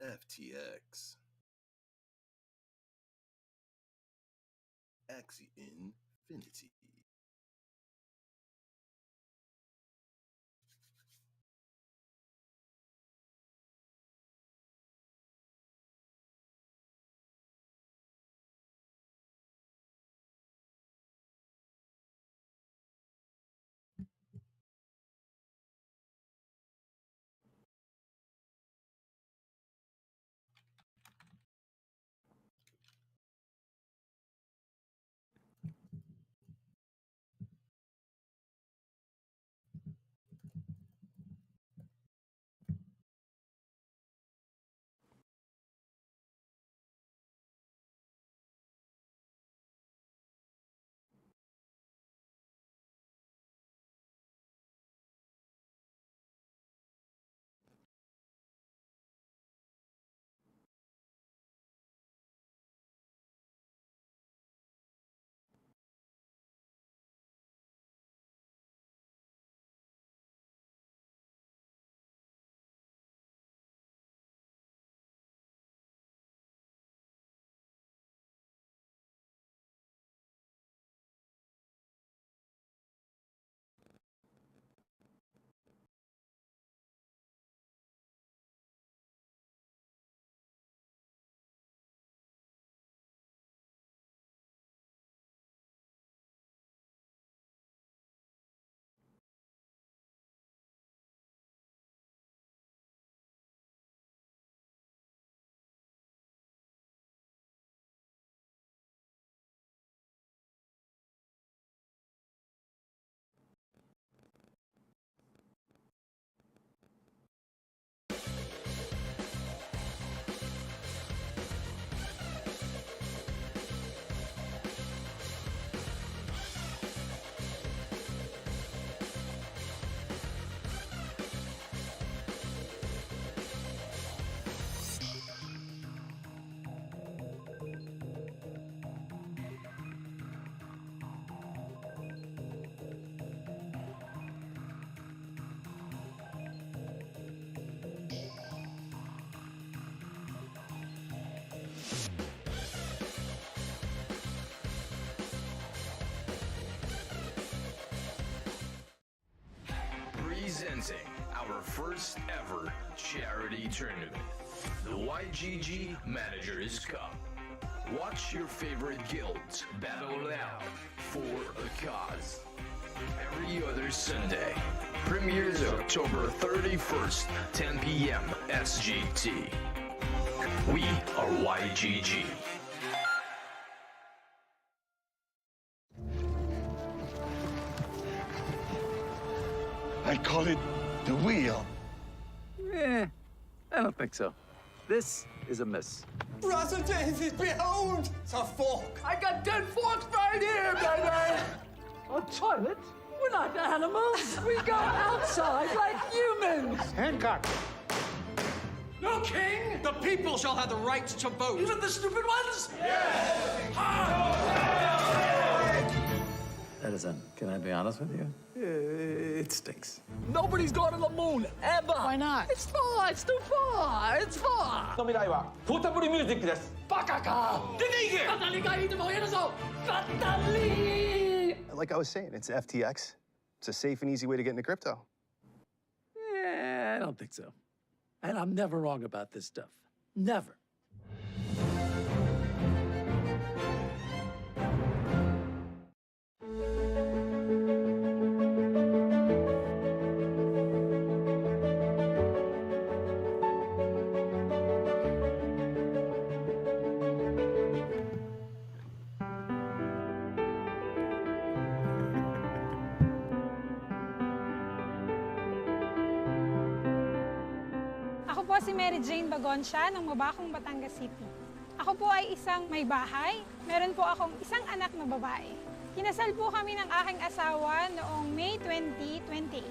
FTX. Axie Infinity. Presenting our first ever charity tournament, the YGG Managers Cup. Watch your favorite guilds battle it out for a cause. Every other Sunday. Premieres October 31st, 10 p.m. SGT. We are YGG. I call it the wheel. I don't think so. This is a miss. Brother David, behold! It's a fork! I got 10 forks right here, baby! A toilet? We're not animals. We go outside like humans. Hancock! No king! The people shall have the right to vote! Even the stupid ones? Edison, can I be honest with you? It stinks. Nobody's going to the moon, ever. Why not? It's far. It's too far. It's far. の未来はポータブルミュージックです。バカか。出て行け。語りがいいでもやるぞ。語り。 Like I was saying, it's FTX. It's a safe and easy way to get into crypto. I don't think so. And I'm never wrong about this stuff. Never. Ako po si Mary Jane Bagoncia ng Mabacong, Batangas City. Ako po ay isang may bahay. Meron po akong isang anak na babae. Kinasal po kami ng aking asawa noong May 20, 2018.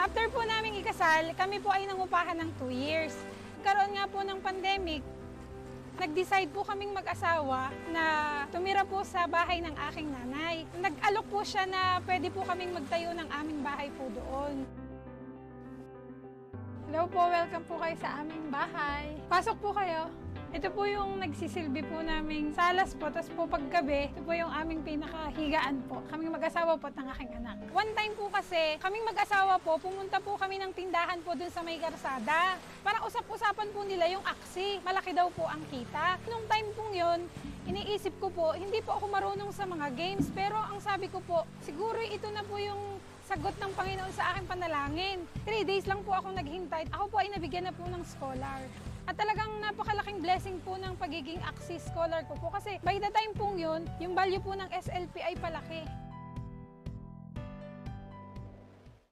After po naming ikasal, kami po ay nangupahan ng 2 years. Karoon nga po ng pandemic, nag-decide po kaming mag-asawa na tumira po sa bahay ng aking nanay. Nag-alok po siya na pwede po kaming magtayo ng aming bahay po doon. Hello Hello po, welcome po kayo sa aming bahay. Pasok po kayo. Ito po yung nagsisilbi po naming salas po, tapos po paggabi, ito po yung aming pinakahigaan po. Kaming mag-asawa po at ng aking anak. One time po kasi, kaming mag-asawa po, pumunta po kami ng tindahan po dun sa may karsada. Parang usap-usapan po nila yung aksi. Malaki daw po ang kita. Nung time pong yun, iniisip ko po, hindi po ako marunong sa mga games, pero ang sabi ko po, siguro ito na po yung sagot ng Panginoon sa aking panalangin. 3 days lang po ako naghintay. Ako po ay nabigyan na po ng scholar. At talagang napakalaking blessing po ng pagiging AXIS scholar ko po. Kasi by the time pong yun, yung value po ng SLP ay palaki.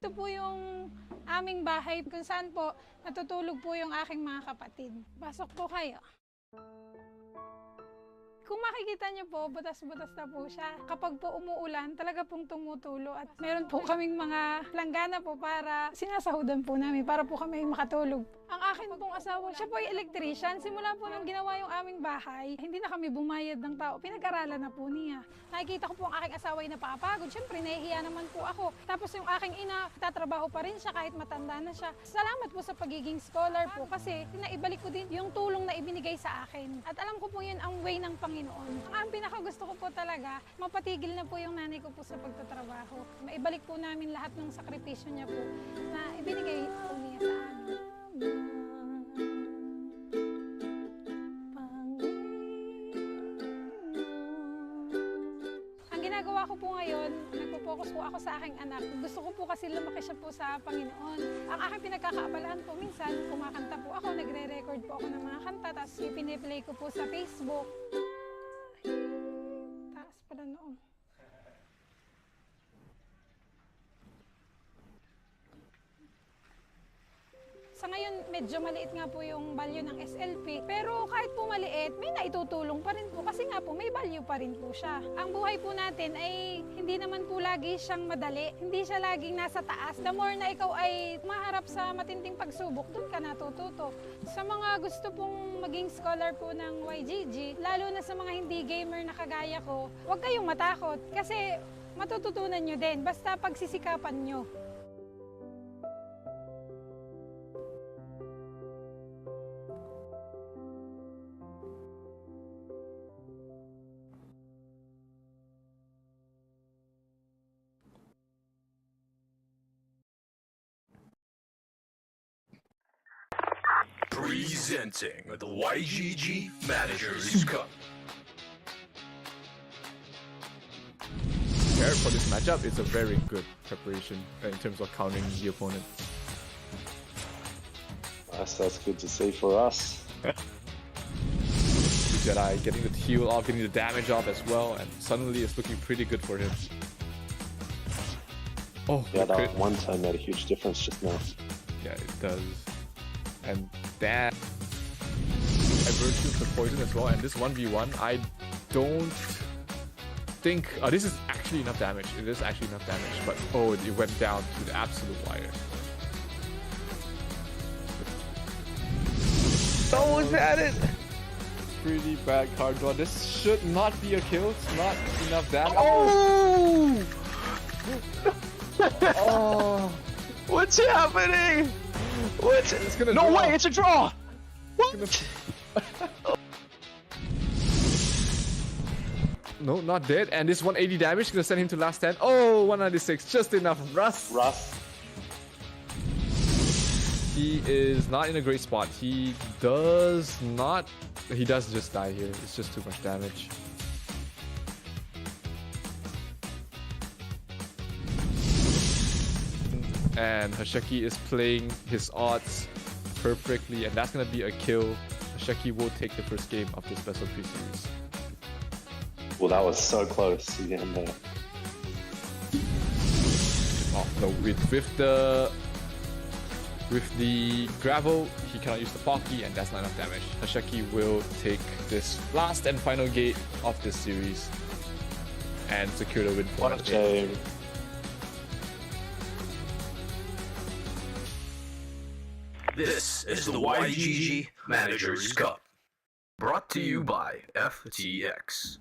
Ito po yung aming bahay kung saan po natutulog po yung aking mga kapatid. Pasok po kayo. Kung makikita niyo po, butas-butas na po siya. Kapag po umuulan, talaga pong tumutulo at meron po kaming mga planggana po para sinasahudan po namin para po kami makatulog. Ang akin pong asawa, siya po ay electrician. Simula po nang ginawa yung aming bahay, hindi na kami bumayad ng tao. Pinag-aralan na po niya. Nakikita ko po ang aking asawa ay napapagod. Siyempre, nahihiya naman po ako. Tapos yung aking ina, tatrabaho pa rin siya kahit matanda na siya. Salamat po sa pagiging scholar po kasi naibalik ko din yung tulong na ibinigay sa akin. At alam ko po yun ang way ng Panginoon. Ang pinakagusto ko po talaga, mapatigil na po yung nanay ko po sa pagtatrabaho. Maibalik po namin lahat ng sakripisyo niya po na ibinigay po niya sa amin. Ang ginagawa ko po ngayon, nagpo-focus po ako sa aking anak. Gusto ko po kasi lumaki siya po sa Panginoon. Ang aking pinagkakaabalahan po, minsan kumakanta po ako, nagre-record po ako ng mga kanta, tapos ipiniplay ko po sa Facebook. Taas pala noon. Sa ngayon, medyo maliit nga po yung value ng SLP. Pero kahit po maliit, may naitutulong pa rin po. Kasi nga po, may value pa rin po siya. Ang buhay po natin ay hindi naman po lagi siyang madali. Hindi siya laging nasa taas. The more na ikaw ay maharap sa matinding pagsubok, doon ka natututo. Sa mga gusto pong maging scholar po ng YGG, lalo na sa mga hindi gamer na kagaya ko, huwag kayong matakot. Kasi matututunan nyo din. Basta pagsisikapan nyo. Presenting the YGG Managers Cup. Prepared for this matchup, it's a very good preparation in terms of countering the opponent. That's good to see for us. The Jedi getting the heal off, getting the damage off as well, and suddenly it's looking pretty good for him. Oh, yeah, that one time made a huge difference just now. Yeah, it does. And that by virtue of the poison as well, and this 1v1, I don't think this is actually enough damage. It is actually enough damage, but oh, it went down to the absolute wire. Oh, is that it? Pretty bad card draw. This should not be a kill. It's not enough damage. Oh! Oh! What's happening? What? It's gonna no draw. way! It's a draw. What? No, not dead. And this 180 damage gonna send him to last stand. Oh, 196, just enough. Russ. He is not in a great spot. He does just die here. It's just too much damage. And Hasheki is playing his odds perfectly, and that's gonna be a kill. Hasheki will take the first game of this best of 3 series. Well, that was so close to the end there. Oh no, with the gravel, he cannot use the Pocky, and that's not enough damage. Hasheki will take this last and final gate of this series and secure the win for What a shame. This is the YGG Managers Cup. Brought to you by FTX.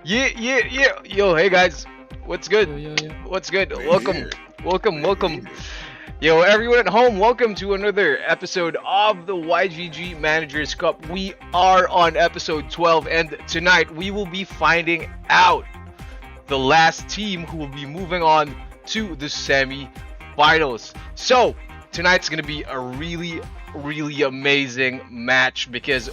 Yeah. Yo, hey guys. What's good? What's good? Welcome. Yo, everyone at home, welcome to another episode of the YGG Managers Cup. We are on episode 12, and tonight we will be finding out the last team who will be moving on to the semi-finals. So, tonight's going to be a really amazing match because,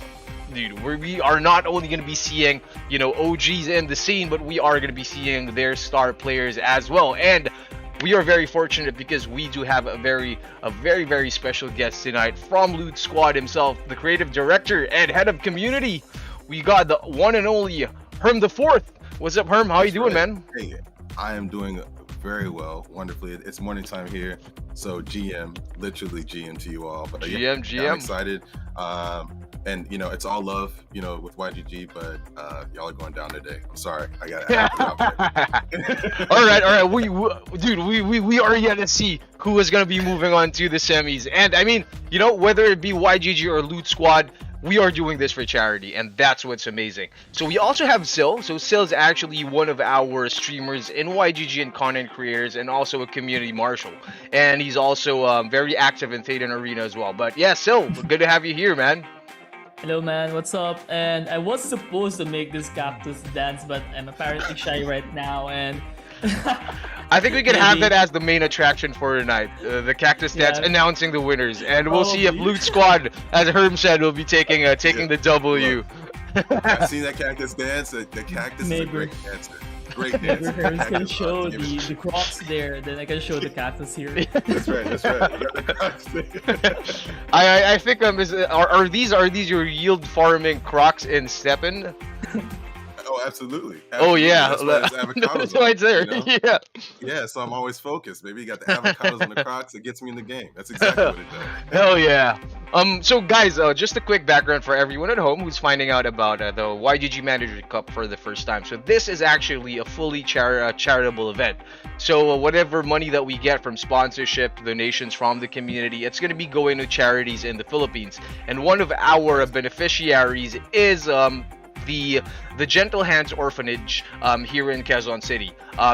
dude, we are not only going to be seeing, OGs in the scene, but we are going to be seeing their star players as well. And we are very fortunate because we do have a very special guest tonight from LootSquad himself, the creative director and head of community. We got the one and only Herm the Fourth. What's up, Herm? How you doing, man? Hey, I am doing very well, wonderfully. It's morning time here, so literally GM to you all. But GM. I'm excited. And it's all love, with YGG, but y'all are going down today. I'm sorry, I got it. all right. We are yet to see who is going to be moving on to the semis. And I mean, whether it be YGG or LootSquad, we are doing this for charity, and that's what's amazing. So we also have Sil. So Sil is actually one of our streamers in YGG and content creators, and also a community marshal. And he's also very active in Thetan Arena as well. But yeah, Sil, good to have you here, man. Hello man, what's up? And I was supposed to make this cactus dance, but I'm apparently shy right now, and I think we can have that as the main attraction for tonight. The cactus dance announcing the winners, and we'll see if LootSquad, as Herm said, will be taking the W. I've seen that cactus dance. The cactus is a great dancer. Great dancer. Herm's gonna show the crocs there, then I can show the cactus here. That's right. I think are these your yield farming crocs in Steppen? Oh, absolutely. Oh yeah, that's why it's there. Yeah. So I'm always focused. Maybe you got the avocados on the Crocs. It gets me in the game. That's exactly what it does. Hell yeah. So guys, just a quick background for everyone at home who's finding out about the YGG Manager Cup for the first time. So this is actually a fully charitable event. So whatever money that we get from sponsorship, donations from the community, it's going to be going to charities in the Philippines. And one of our beneficiaries is the Gentle Hands Orphanage here in Quezon City.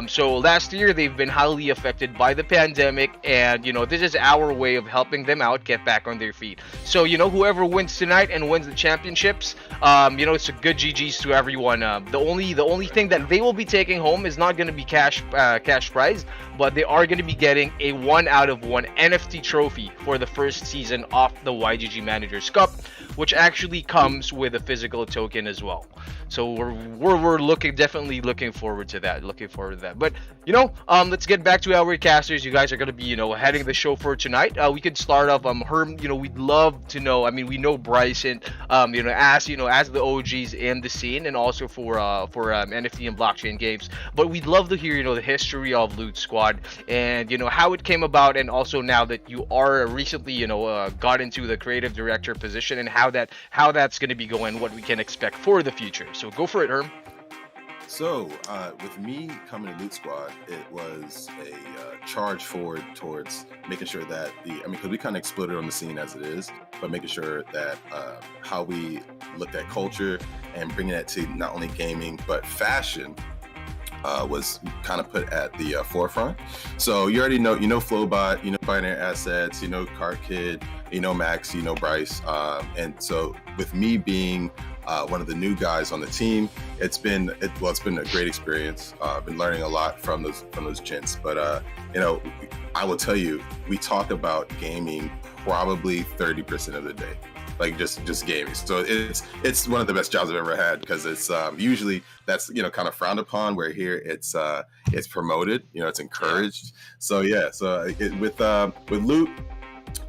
So last year they've been highly affected by the pandemic, and this is our way of helping them out get back on their feet. So whoever wins tonight and wins the championships, it's a good GGs to everyone. The only thing that they will be taking home is not going to be cash prize, but they are going to be getting a 1 out of 1 NFT trophy for the first season of the YGG Managers Cup, which actually comes with a physical token as well. So we're definitely looking forward to that. But let's get back to our casters. You guys are gonna be heading the show for tonight. We could start off. Herm, we'd love to know. I mean, we know Bryson, as the OGs in the scene, and also for NFT and blockchain games. But we'd love to hear the history of LootSquad and how it came about, and also now that you are recently got into the creative director position, and how that's gonna be going, what we can expect for the future. So go for it, Herm. So, with me coming to LootSquad, it was a charge forward towards making sure that because we kind of exploded on the scene as it is, but making sure that how we looked at culture and bringing that to not only gaming but fashion was kind of put at the forefront. So you already know, Flowbot, Binary Assets, Cart Kid, Max, Bryce, and so with me being one of the new guys on the team, it's been a great experience. I've been learning a lot from those gents. But I will tell you, we talk about gaming probably 30% of the day, like just gaming. So it's one of the best jobs I've ever had, because it's usually that's kind of frowned upon, where here it's promoted, it's encouraged. So yeah, with Loot,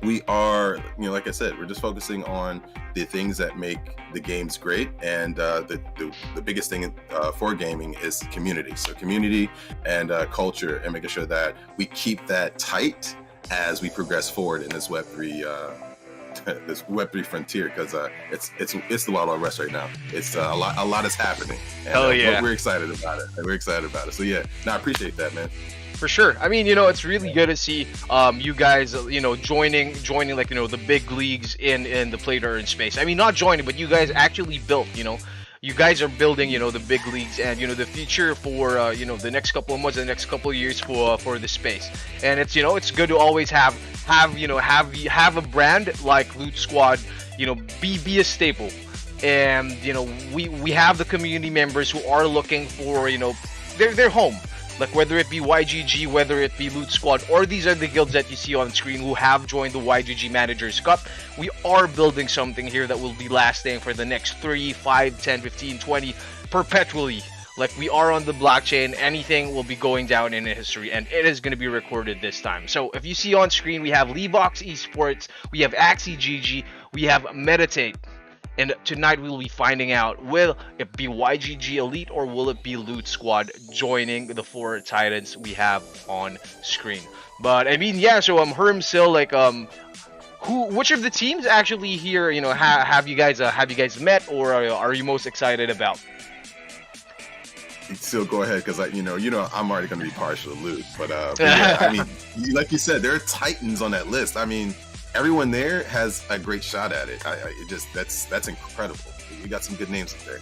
we are, like I said, we're just focusing on the things that make the games great, and the biggest thing for gaming is community. So community and culture, and making sure that we keep that tight as we progress forward in this Web3 this Web3 frontier, because it's the Wild West right now. It's a lot is happening. And, we're excited about it. So yeah, I appreciate that, man. For sure. I mean, it's really good to see you guys, joining like, the big leagues in the play-to-earn space. I mean, not joining, but you guys actually built, you guys are building, the big leagues and the future for the next couple of months, the next couple of years for the space. And it's it's good to always have a brand like Loot Squad, be a staple. And we have the community members who are looking for their home. Like whether it be YGG, whether it be Loot Squad, or these are the guilds that you see on screen who have joined the YGG Managers Cup. We are building something here that will be lasting for the next 3, 5, 10, 15, 20, perpetually. Like we are on the blockchain, anything will be going down in history, and it is going to be recorded this time. So if you see on screen, we have Levox Esports, we have Axie GG, we have Meditate. And tonight we will be finding out, will it be YGG Elite or will it be Loot Squad joining the 4 titans we have on screen? But I mean, yeah. So Herm still like which of the teams actually here have you guys met, or are you most excited about? Still go ahead, because I'm already going to be partial to Loot, but yeah, I mean, like you said, there are titans on that list. I mean, everyone there has a great shot at it. That's incredible. We got some good names up there.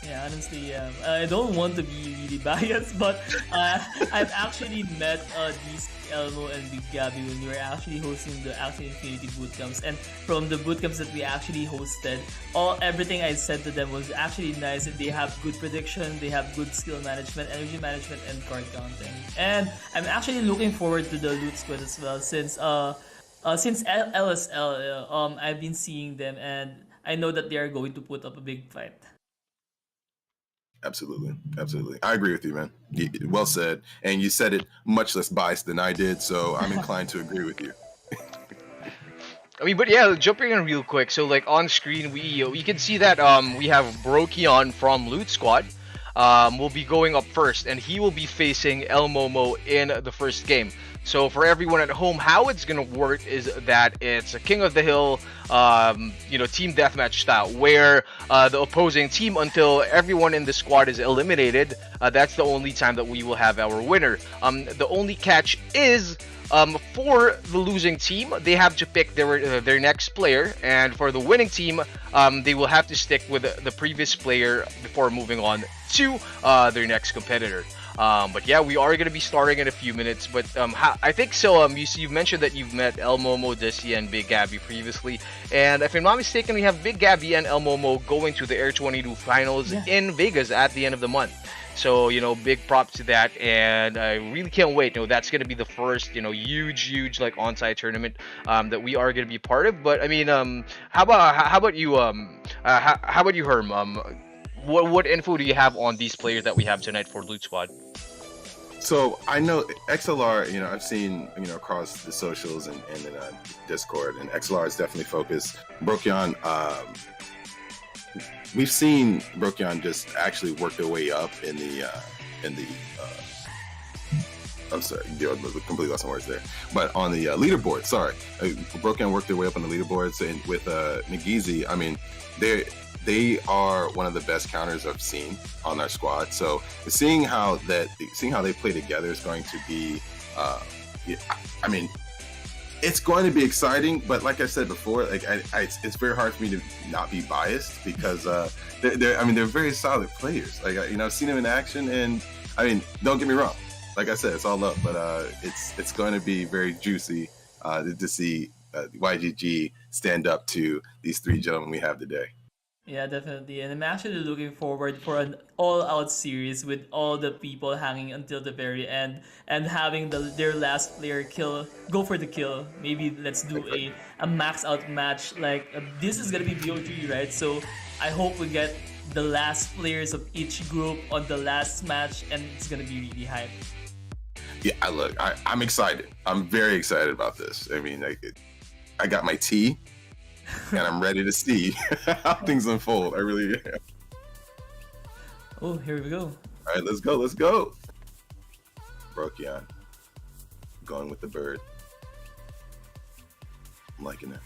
Yeah, honestly, I don't want to be really biased, but I've actually met these Elmo and Big Gabby when we were actually hosting the Axie Infinity bootcamps, and from the bootcamps that we actually hosted, everything I said to them was actually nice. And they have good prediction, they have good skill management, energy management, and card counting. And I'm actually looking forward to the Loot Squad as well, since LSL, I've been seeing them, and I know that they are going to put up a big fight. Absolutely. I agree with you, man. Well said. And you said it much less biased than I did, so I'm inclined to agree with you. I mean, but yeah, jumping in real quick. So like on screen, we can see that we have Brokion from Loot Squad. Will be going up first, and he will be facing El Momo in the first game. So for everyone at home, how it's gonna work is that it's a King of the Hill, team deathmatch style, where the opposing team, until everyone in the squad is eliminated, that's the only time that we will have our winner. The only catch is, for the losing team, they have to pick their next player, and for the winning team, they will have to stick with the previous player before moving on to their next competitor. But yeah, we are going to be starting in a few minutes. But I think so. You've mentioned that you've met El Momo, Desi, and Big Gabby previously. And if I'm not mistaken, we have Big Gabby and El Momo going to the Air 22 finals in Vegas at the end of the month. So, big props to that. And I really can't wait. That's going to be the first, huge like on-site tournament that we are going to be part of. But I mean, how about you, Herm? What info do you have on these players that we have tonight for Loot Squad? So I know XLR, I've seen, across the socials and in Discord, and XLR is definitely focused. Brokion, we've seen Brokion just actually work their way up in the I'm sorry, completely lost my words there. But on the leaderboard, Brokion worked their way up on the leaderboards, and with Nagizi, I mean, they are one of the best counters I've seen on our squad. So seeing how they play together is going to be, I mean, it's going to be exciting. But like I said before, like it's very hard for me to not be biased, because they're very solid players. Like I've seen them in action, and I mean, don't get me wrong. Like I said, it's all love, but it's going to be very juicy to see YGG stand up to these 3 gentlemen we have today. Yeah, definitely. And I'm actually looking forward for an all-out series with all the people hanging until the very end, and having their last player go for the kill. Maybe let's do a max-out match. Like, this is going to be BO3, right? So I hope we get the last players of each group on the last match, and it's going to be really hype. Yeah, I'm excited. I'm very excited about this. I mean, I got my tea, and I'm ready to see how things unfold. I really am. Oh, here we go. All right, let's go. Brokion, going with the bird. I'm liking it.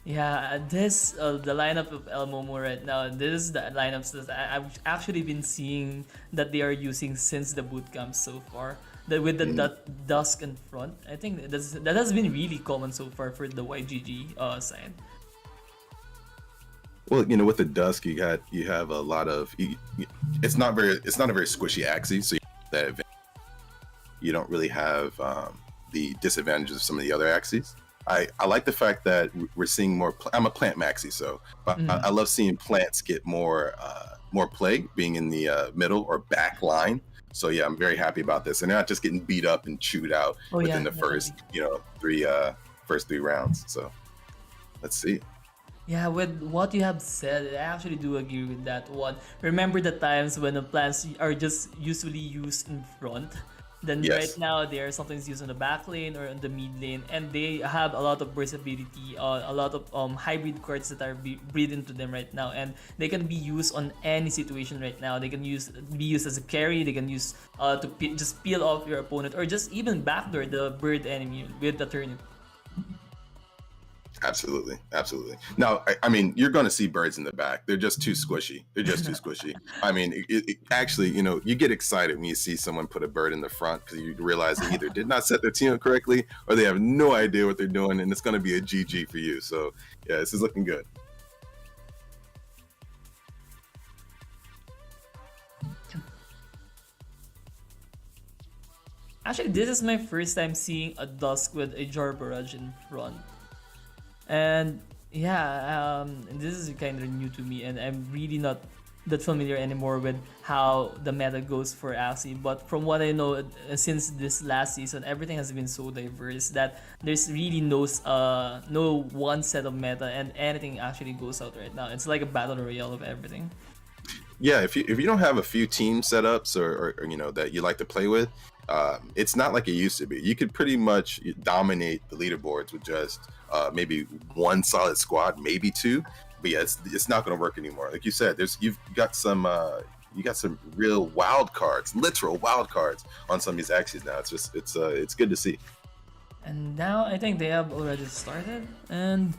Yeah, this the lineup of El Momo right now. This is the lineups that I've actually been seeing that they are using since the bootcamp so far. With the dusk in front, I think that has been really common so far for the YGG side. Well, you know, with the dusk, you have a lot of. It's not a very squishy axis, so you don't really have the disadvantages of some of the other axes. I like the fact that we're seeing more. I'm a plant maxi, so but I love seeing plants get more play, being in the middle or back line. So yeah, I'm very happy about this, and they're not just getting beat up and chewed out within the first first three rounds. So let's see. Yeah, with what you have said, I actually do agree with that one. Remember the times when the plants are just usually used in front? Then right now they are sometimes used on the back lane or on the mid lane, and they have a lot of versatility, a lot of hybrid cards that are breed into them right now, and they can be used on any situation right now. They can be used as a carry. They can use to just peel off your opponent, or just even backdoor the bird enemy with the turnip. Absolutely. Now, I mean, you're going to see birds in the back. They're just too squishy. I mean, actually, you know, you get excited when you see someone put a bird in the front because you realize they either did not set their team up correctly or they have no idea what they're doing, and it's going to be a GG for you. So, yeah, this is looking good. Actually, this is my first time seeing a Dusk with a Jar Barrage in front. And yeah, this is kind of new to me, and I'm really not that familiar anymore with how the meta goes for Axie. But from what I know, since this last season, everything has been so diverse that there's really no one set of meta, and anything actually goes out right now. It's like a battle royale of everything. Yeah, if you don't have a few team setups or you know that you like to play with, it's not like it used to be. You could pretty much dominate the leaderboards with just maybe one solid squad, maybe two. But yeah, it's not going to work anymore. Like you said, you've got some real wild cards, literal wild cards on some of these axes now. It's good to see. And now I think they have already started, and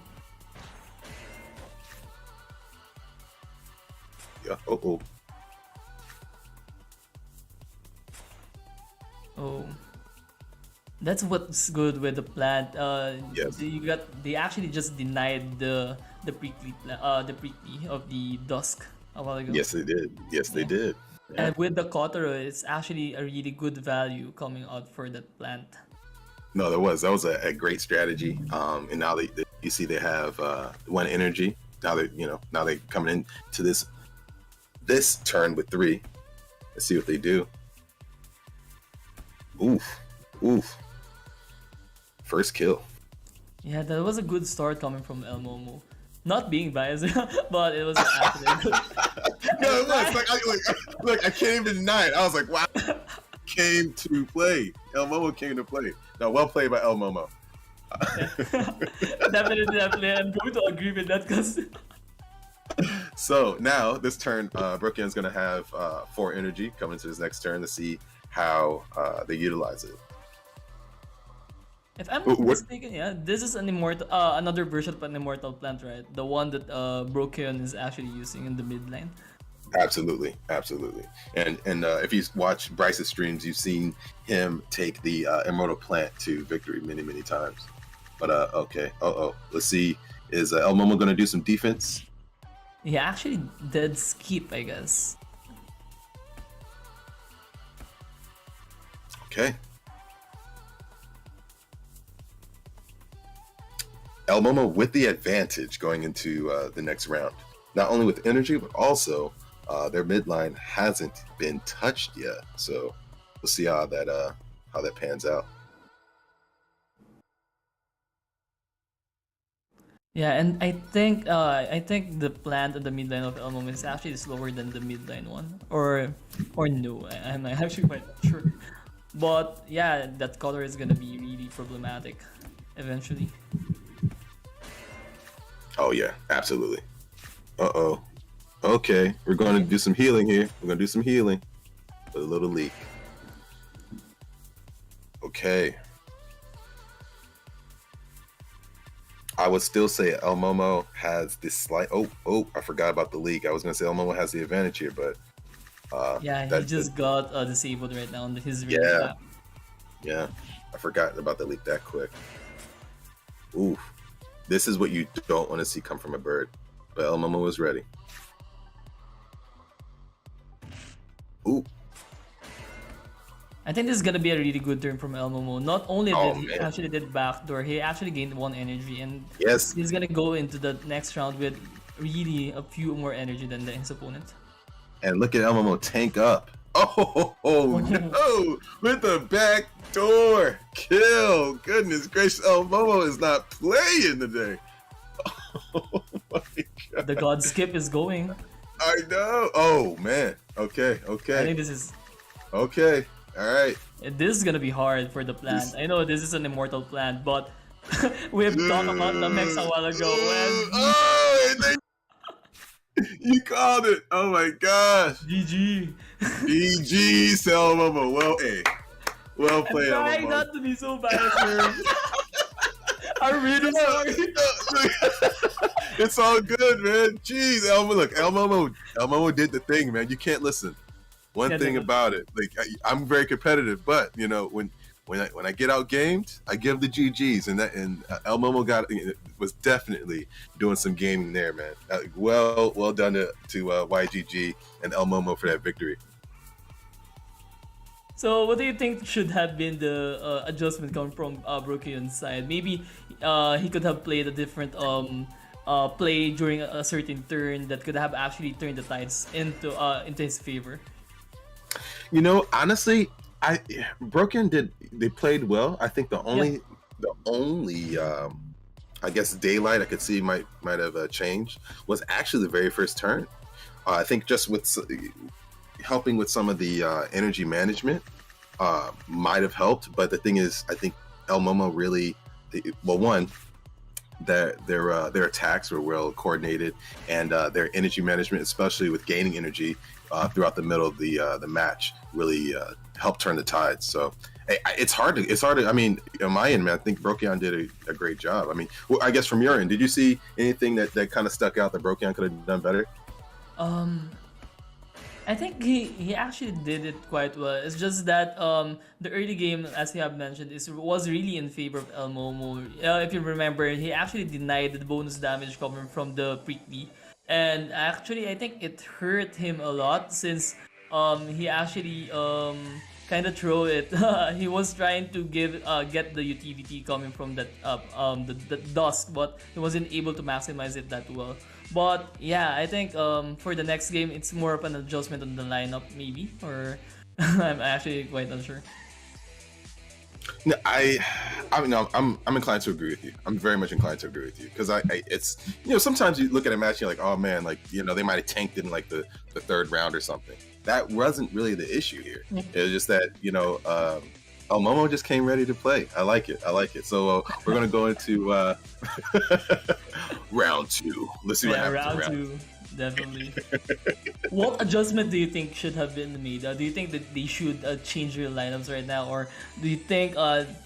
yeah. Oh, that's what's good with the plant. Yes. They actually just denied the prickly of the Dusk a while ago. Yes, they did. They did. Yeah. And with the Kotaro, it's actually a really good value coming out for that plant. No, that was a great strategy. And now you see they have one energy. Now they coming into this turn with 3. Let's see what they do. Oof. First kill. Yeah, that was a good start coming from El Momo. Not being biased, but it was an accident. No, it was. Look, I can't even deny it. I was like, wow. Came to play. El Momo came to play. No, well played by El Momo. Definitely. I'm going to agree with that because. So now this turn, Brookion's going to have 4 energy coming into this next turn to see how they utilize it. If I'm not mistaken, yeah, this is an immortal, another version of an immortal plant, right? The one that Brokion is actually using in the mid lane. Absolutely. And if you watch Bryce's streams, you've seen him take the immortal plant to victory many times. But okay, let's see. Is El Momo going to do some defense? He actually did skip, I guess. Okay. El Momo with the advantage going into the next round. Not only with energy, but also their midline hasn't been touched yet. So we'll see how that pans out. Yeah, and I think the plant at the mid lane of El Momo is actually slower than the mid lane one, or no, I'm actually quite not sure. But yeah, that color is gonna be really problematic eventually. Oh yeah, absolutely. Okay, we're going to do some healing here. With a little leak. Okay. I would still say El Momo has this slight. Oh! I forgot about the leak. I was going to say El Momo has the advantage here, but yeah, he just got disabled right now on his yeah. Yeah, I forgot about the leak that quick. Oof. This is what you don't want to see come from a bird. but El Momo was ready. Ooh. I think this is gonna be a really good turn from El Momo. Not only Oh, did he man. actually did backdoor, he actually gained 1 energy, and Yes. he's gonna go into the next round with really a few more energy than his opponent. And look at El Momo tank up. Oh no! With the back door kill. Goodness gracious, El Momo is not playing today. Oh my god. The God Skip is going. I know. Oh man. Okay. I Okay. think this is Okay. All right. this is gonna be hard for the plant. I know this is an immortal plant, but we've talked about the mechs a while ago. And Oh, and then you called it. Oh my gosh. GG. GG, El Momo. Well, hey. Well played, El Trying Momo. not to be so bad. I'm really sorry. It's all good, man. Jeez, El Momo did the thing, man. You can't listen. One Yeah, thing no. about it, like I'm very competitive, but you know when I get out gamed, I give the GGs, and El Momo was definitely doing some gaming there, man. Well done to YGG and El Momo for that victory. So, what do you think should have been the adjustment coming from Brokion's side? Maybe he could have played a different play during a certain turn that could have actually turned the tides into his favor. You know, honestly, Broken they played well. I think the only I guess daylight I could see might have changed was actually the very first turn. I think just with helping with some of the energy management might have helped, but the thing is, I think El Momo really, their attacks were well coordinated, and their energy management, especially with gaining energy throughout the middle of the match, really helped turn the tide. So it's hard to. I mean, on my end, man, I think Brokion did a great job. I mean, I guess from your end, did you see anything that kind of stuck out that Brokion could have done better? I think he actually did it quite well. It's just that the early game, as you have mentioned, was really in favor of El Momo. If you remember, he actually denied the bonus damage coming from the prickly, and actually I think it hurt him a lot since he actually kind of throw it. He was trying to get the utility coming from that the dusk, but he wasn't able to maximize it that well. But yeah, I think for the next game, it's more of an adjustment on the lineup, maybe, or I'm actually quite unsure. No, I'm inclined to agree with you. I'm very much inclined to agree with you because it's sometimes you look at a match and you're like, oh man, like they might have tanked in like the third round or something. That wasn't really the issue here. It was just that El Momo just came ready to play. I like it. So we're gonna go into round 2. Let's see what happens. Round two, definitely. What adjustment do you think should have been made? Do you think that they should change their lineups right now, or do you think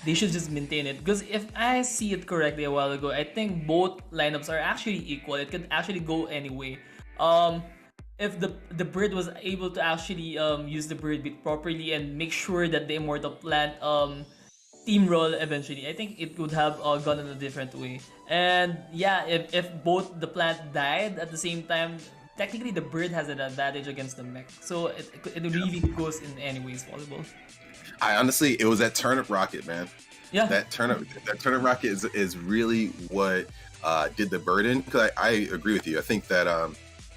they should just maintain it? Because if I see it correctly a while ago, I think both lineups are actually equal. It could actually go any way. If the bird was able to actually use the bird bit properly and make sure that the immortal plant steamroll eventually, I think it would have gone in a different way. And yeah, if both the plant died at the same time, technically the bird has an advantage against the mech. So it really goes in any ways possible. It was that turnip rocket, man. Yeah. That turnip rocket is really what did the bird in. Because I agree with you. I think that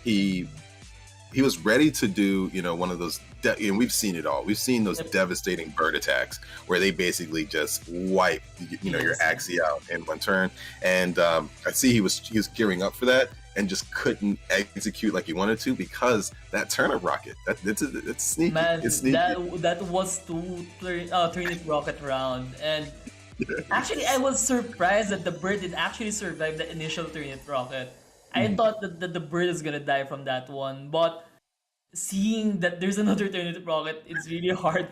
he was ready to do, one of those, and we've seen it all. We've seen those devastating bird attacks where they basically just wipe, your Axie out in one turn. And I see he was gearing up for that and just couldn't execute like he wanted to because that turnip rocket. It's sneaky. Man, it's sneaky. that was two turnip rocket round, and actually I was surprised that the bird did actually survive the initial turnip rocket. I thought that the bird is gonna die from that one, but seeing that there's another turnip rocket, it's really hard.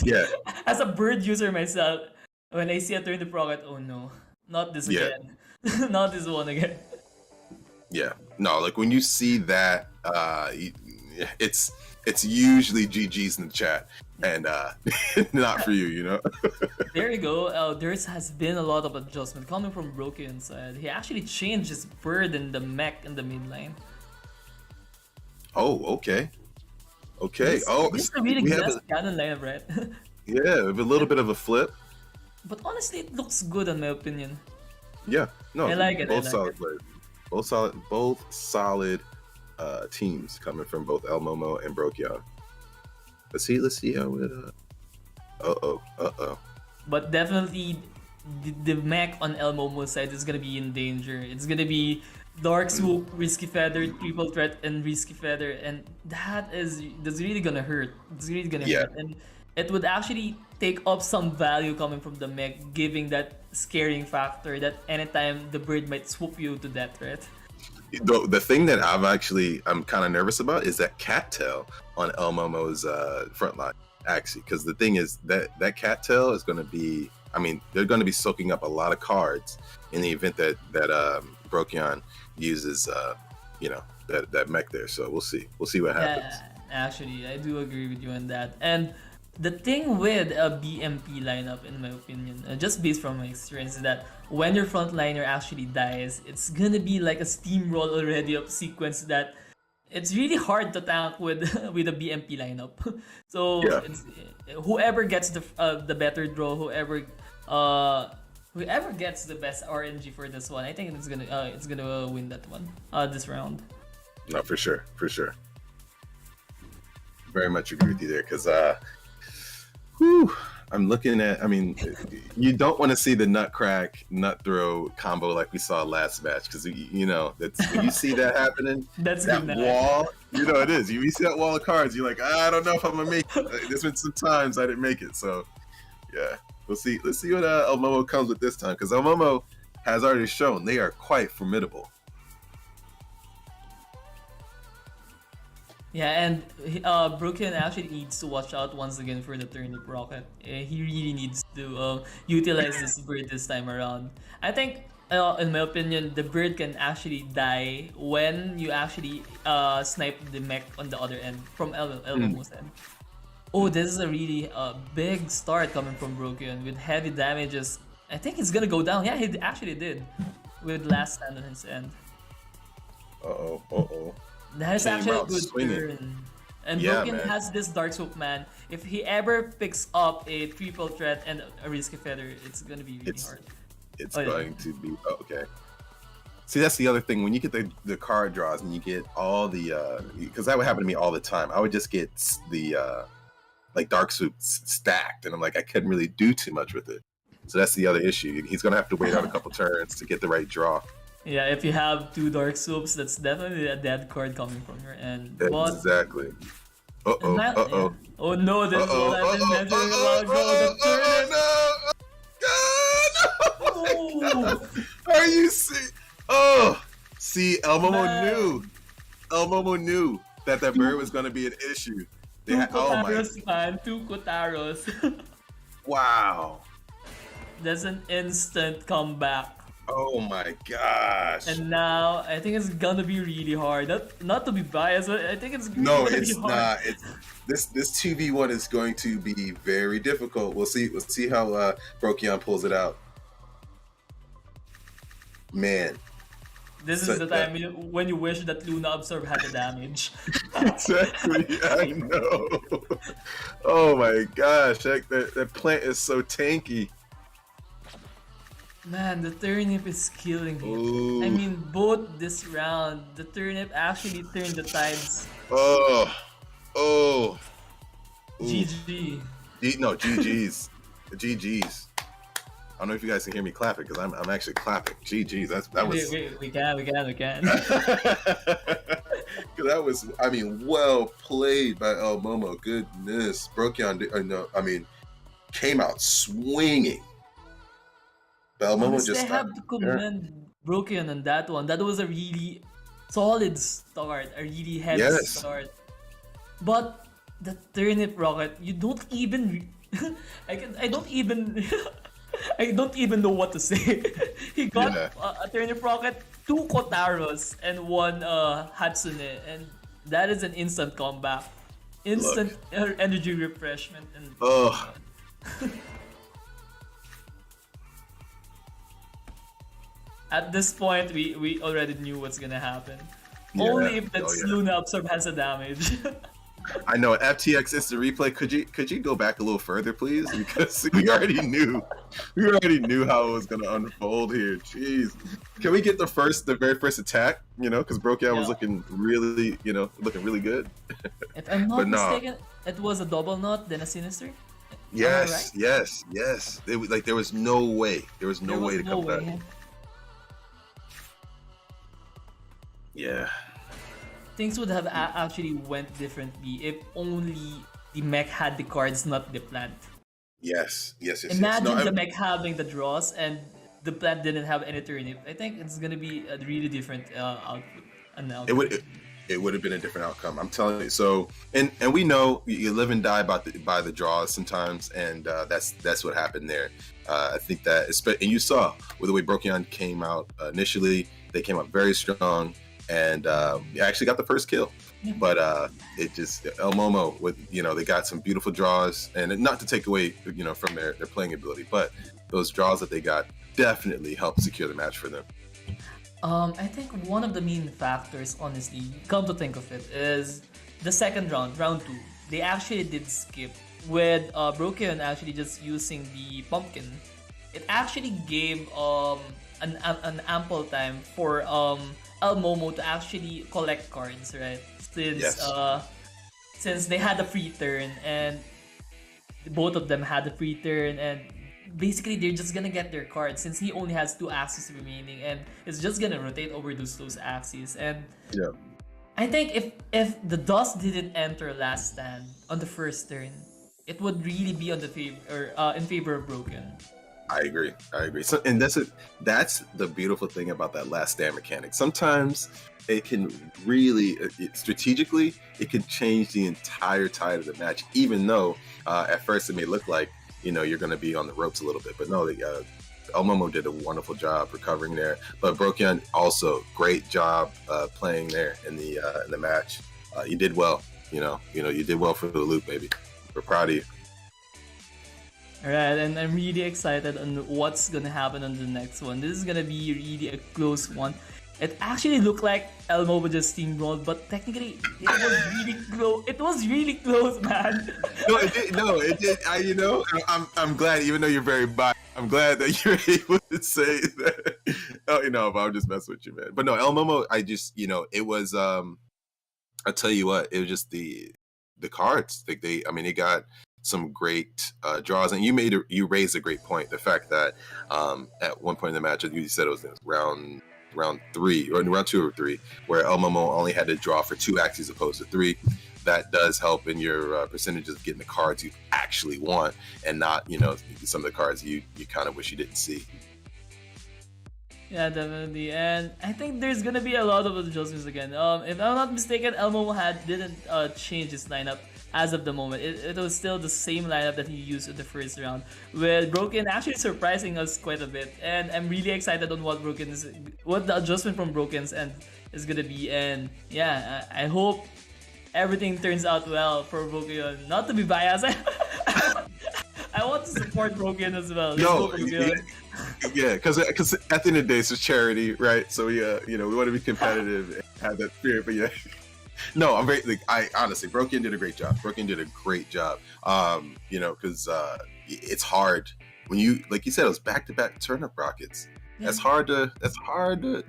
Yeah. As a bird user myself, when I see a turnip rocket, oh no, not this again, not this one again. Yeah. No, like when you see that, it's usually GG's in the chat, and not for you, you know. There you go. There has been a lot of adjustment coming from Broken side. He actually changed his bird and the mech in the mid lane. Oh, okay. This is a really good cannon lineup, right? Yeah, with a little bit of a flip. But honestly, it looks good in my opinion. Yeah, no, I like it. Both solid players. Both solid teams coming from both El Momo and Brokyan. Let's see how it. But definitely, the mech on El Momo's side is gonna be in danger. It's gonna be Dark Swoop, Risky Feather, Triple Threat, and Risky Feather, and that's really gonna hurt. It's really gonna hurt, and it would actually take up some value coming from the mech, giving that scaring factor that anytime the bird might swoop you to death, right? The thing that I'm kind of nervous about is that cattail on El Momo's front line, actually, because the thing is that cattail is going to be, I mean, they're going to be soaking up a lot of cards in the event that Brokyan uses, that mech there. So we'll see what happens. Yeah, actually, I do agree with you on that. And the thing with a BMP lineup, in my opinion, just based from my experience, is that when your frontliner actually dies, it's gonna be like a steamroll already of sequence that it's really hard to tank with with a BMP lineup. So it's, whoever gets the better draw, whoever gets the best RNG for this one, I think it's gonna win that one this round. No, for sure. Very much agree with you there, because I'm looking at, I mean, you don't want to see the nut crack, nut throw combo like we saw last match, because, that's when you see that happening, that wall, it is. You see that wall of cards, you're like, I don't know if I'm going to make it. There's been some times I didn't make it, so, yeah. Let's see what El Momo comes with this time, because El Momo has already shown they are quite formidable. Yeah, and Broken actually needs to watch out once again for the turnip rocket. He really needs to utilize this bird this time around. I think, in my opinion, the bird can actually die when you actually snipe the mech on the other end from El Momo's end. Oh, this is a really big start coming from Broken with heavy damages. I think he's gonna go down. Yeah, he actually did with last stand on his end. That is actually a good turn. And Broken has this Dark Swoop, man. If he ever picks up a triple threat and a Risky Feather, it's gonna be really hard. It's going to be okay. See, that's the other thing. When you get the card draws and you get all the because that would happen to me all the time. I would just get the like Dark Swoop stacked, and I'm like, I couldn't really do too much with it. So that's the other issue. He's gonna have to wait out a couple turns to get the right draw. Yeah, if you have two Dark Swoops, that's definitely a dead card coming from your end. Exactly. Oh no, this is what I've been mentioning about no! Are you see? Oh, see, El Momo knew that bird was going to be an issue. Two Kotaros. Wow. That's an instant comeback. Oh my gosh. And now I think it's gonna be really hard. Not to be biased, but I think it's really no, gonna it's be hard. not. This 2v1 is going to be very difficult. We'll see how Brokyan pulls it out. Man. This is the time when you wish that Luna Absorb had the damage. Exactly, I know. Oh my gosh, that plant is so tanky. Man, the turnip is killing him. Ooh. I mean, both this round, the turnip actually turned the tides. Oh. GG. No, GG's. GG's. I don't know if you guys can hear me clapping, because I'm actually clapping. GG's. That was. We can. That was, I mean, well played by El Momo. Goodness, Brokyan. Came out swinging. Honestly, I have to commend Broken on that one. That was a really solid start, a really heavy start. But the turnip rocket, you don't even I don't even know what to say. He got a turnip rocket, 2 Kotaros, and 1 Hatsune, and That is an instant comeback. Instant energy refreshment. And Oh. at this point, we already knew what's gonna happen. Yeah. Only if that Oh, yeah. Luna absorb has a damage. I know FTX instant replay. Could you go back a little further, please? Because we already knew how it was gonna unfold here. Jeez, can we get the very first attack? You know, because Brokeon was looking really, looking really good. If I'm not But no. mistaken, it was a double knot, then a sinister. Yes, right? yes. There was no way. There was no way to come back. Yeah. Things would have actually went differently if only the mech had the cards, not the plant. Yes. Imagine No, the mech having the draws and the plant didn't have any turnip. I think it's gonna be a really different output. It would have been a different outcome. I'm telling you. So, and we know you live and die by the draws sometimes, and that's what happened there. I think that, and you saw with the way Brokeon came out initially, they came out very strong, and actually got the first kill. But it just El Momo with they got some beautiful draws, and not to take away from their playing ability, but those draws that they got definitely helped secure the match for them. I think one of the main factors, honestly, come to think of it, is the second round 2. They actually did skip with Brokeon actually just using the pumpkin. It actually gave an ample time for El Momo to actually collect cards, right? Since they had a free turn, and both of them had a free turn, and basically they're just gonna get their cards since he only has 2 axes remaining, and it's just gonna rotate over those axes. And I think if the dust didn't enter last stand on the first turn, it would really be on the in favor of Broken. I agree. So, and that's the beautiful thing about that last stand mechanic. Sometimes it can really, strategically, it can change the entire tide of the match, even though at first it may look like you're going to be on the ropes a little bit. But no, El Momo did a wonderful job recovering there. But Brokeon also great job playing there in the match. You did well. You did well for the loop, baby. We're proud of you. Alright, and I'm really excited on what's gonna happen on the next one. This is gonna be really a close one. It actually looked like El Momo just steamrolled, but technically it was really close. It was really close, man. It did. I'm glad, even though you're very biased, I'm glad that you're able to say that. But I'm just messing with you, man. But no, El Momo, it was. I'll tell you what, it was just the cards. They got some great draws, and you raised a great point. The fact that at one point in the match, you said it was round 3 or round 2 or 3, where El Momo only had to draw for 2 axes opposed to 3. That does help in your percentages of getting the cards you actually want, and not some of the cards you kind of wish you didn't see. Yeah, definitely, and I think there's gonna be a lot of adjustments again. If I'm not mistaken, El Momo didn't change his lineup as of the moment. It was still the same lineup that he used in the first round, with Broken actually surprising us quite a bit. And I'm really excited on what the adjustment from Broken's end is gonna be. And yeah, I hope everything turns out well for Broken. Not to be biased, I want to support Broken as well. Yeah, because at the end of the day, it's a charity, right? So we want to be competitive and have that spirit. But yeah. No, I'm very. Honestly, Broken did a great job. Because it's hard when you, like you said, it was back-to-back turnip rockets. Yeah. That's hard to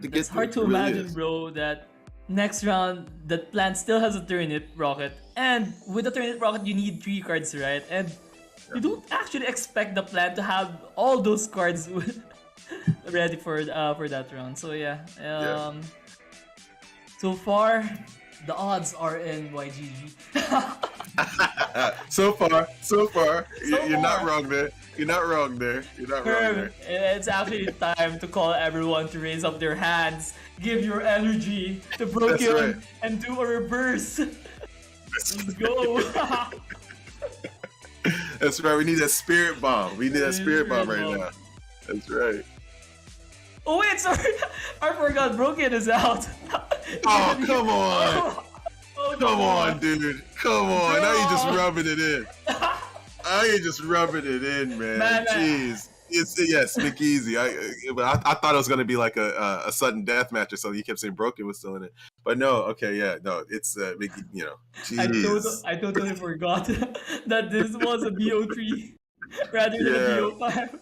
get. It's hard to imagine, bro, that next round that plant still has a turnip rocket, and with the turnip rocket you need 3 cards, right? And you don't actually expect the plant to have all those cards ready for that round. So yeah. So far, the odds are in YGG. So far. You're not wrong there. It's actually time to call everyone to raise up their hands, give your energy to Broken, and do a reverse. Let's go. That's right. We need that spirit bomb. Right now. That's right. Oh wait, sorry. I forgot. Broken is out. Oh, come on. bro. Come on, dude. Come on. Bro. Now you're just rubbing it in. Now you're just rubbing it in, man. Jeez. Yes, McEasy. I thought it was gonna be like a sudden death match or something. You kept saying Broken was still in it, but no. Okay, yeah, no. It's Mickey. You know, jeez. I totally forgot that this was a BO3 rather than a BO5.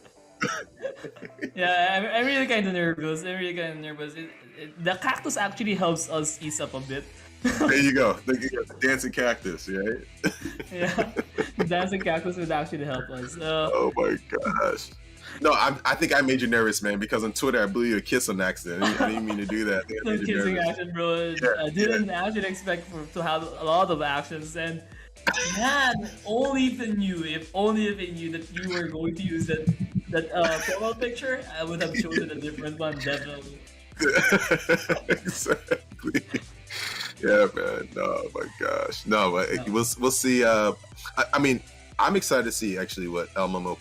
Yeah, I'm really kind of nervous. The cactus actually helps us ease up a bit. There you go. The dancing cactus, right? Yeah, the dancing cactus would actually help us. Oh my gosh. No, I think I made you nervous, man, because on Twitter I blew you a kiss on accident. I didn't mean to do that. Some kissing action, bro. I didn't actually expect to have a lot of actions, and man, only if they knew that you were going to use that profile picture, I would have chosen a different one, definitely. Exactly. Yeah, man. No, my gosh. No, but we'll see. I mean, I'm excited to see actually what El Momo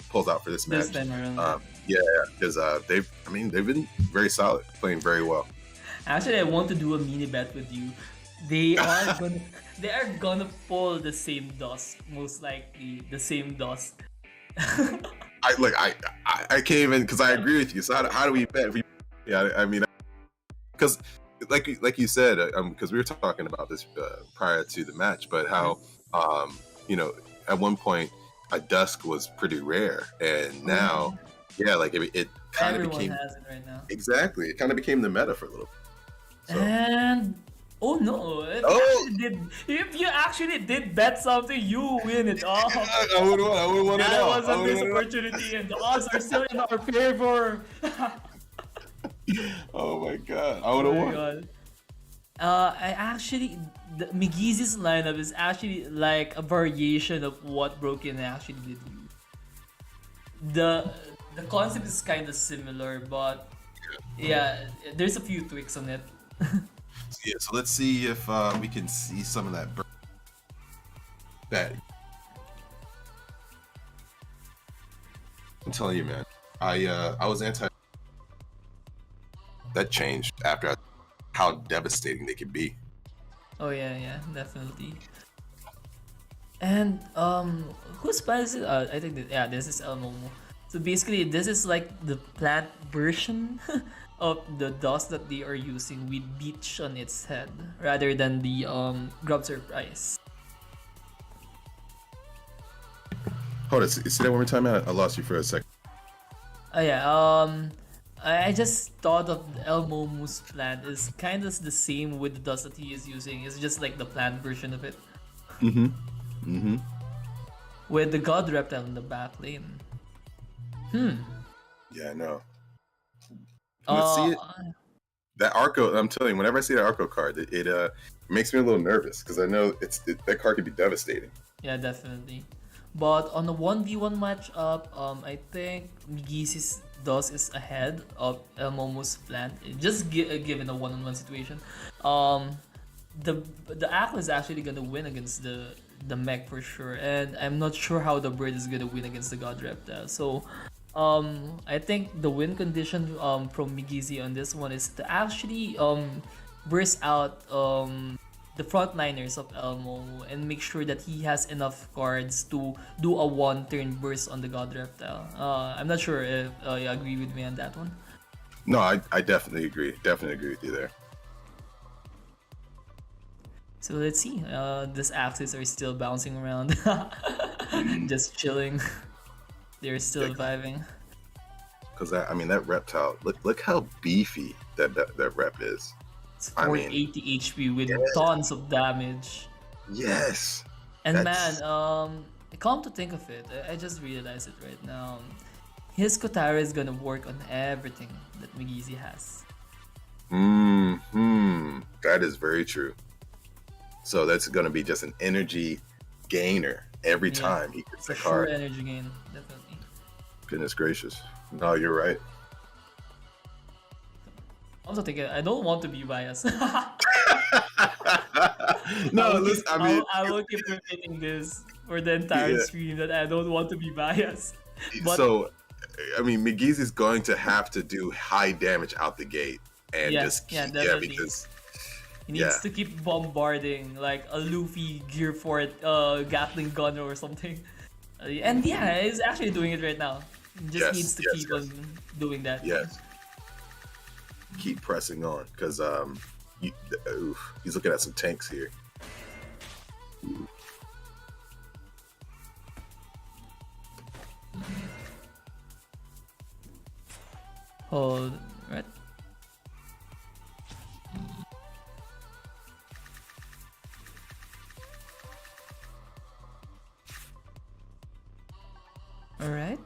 pulls out for this match. This time around. Yeah, because they've been very solid, playing very well. Actually, I want to do a mini bet with you. They are gonna pull the same dust, most likely the same dust. I can't even, because I agree with you. So how do we bet? I mean, because like you said, because we were talking about this prior to the match, but how at one point a dusk was pretty rare, and now it kind of became, has it right now. Exactly, it kind of became the meta for a little bit. So. And oh no, if you actually did bet something, you win it all. I would want it all. That was a missed opportunity, and the odds are still in our favor. Oh my god, I would have won. McGeezy's lineup is actually like a variation of what Broken actually did. The concept is kind of similar, but yeah, there's a few tweaks on it. Yeah, so let's see if we can see some of that. I'm telling you, man, I was anti. That changed after how devastating they could be. Oh yeah, definitely. And whose plan is it? I think this is El Momo. So basically, this is like the plant version of the dust that they are using with beach on its head, rather than the grub surprise. Hold on, say that one more time. I lost you for a second. I just thought of El Momo's plant is kind of the same with the dust that he is using. It's just like the plant version of it. With the God Reptile in the back lane. Yeah, I know. Let's see it. That Arco, I'm telling you, whenever I see that Arco card, it makes me a little nervous because I know that card could be devastating. Yeah, definitely. But on the 1v1 matchup, I think McGeezy's dust is ahead of El Momo's plant. Just given a one-on-one situation. The Aqua is actually gonna win against the mech for sure, and I'm not sure how the bird is gonna win against the God Reptile. So I think the win condition from McGeezy on this one is to actually burst out the frontliners of El Momo and make sure that he has enough cards to do a one-turn burst on the God Reptile. I'm not sure if you agree with me on that one. No, I definitely agree. Definitely agree with you there. So let's see. These axes are still bouncing around, just chilling. They're still vibing. Because that reptile, look how beefy that rep is. It's 480 HP with tons of damage. Yes. And man, come to think of it, I just realized it right now. His Kotara is gonna work on everything that McGeezy has. That is very true. So that's gonna be just an energy gainer every time he gets the card. Sure, energy gain, definitely. Goodness gracious. No, you're right. Also thinking, I don't want to be biased. No, listen, I will keep repeating this for the entire stream that I don't want to be biased. But, so, McGeezy is going to have to do high damage out the gate and because He needs Yeah. to keep bombarding like a Luffy Gear Fort Gatling gun or something. And yeah, he's actually doing it right now. He just needs to keep on doing that. Yes. Keep pressing on, because he's looking at some tanks here. Hold, right? Alright.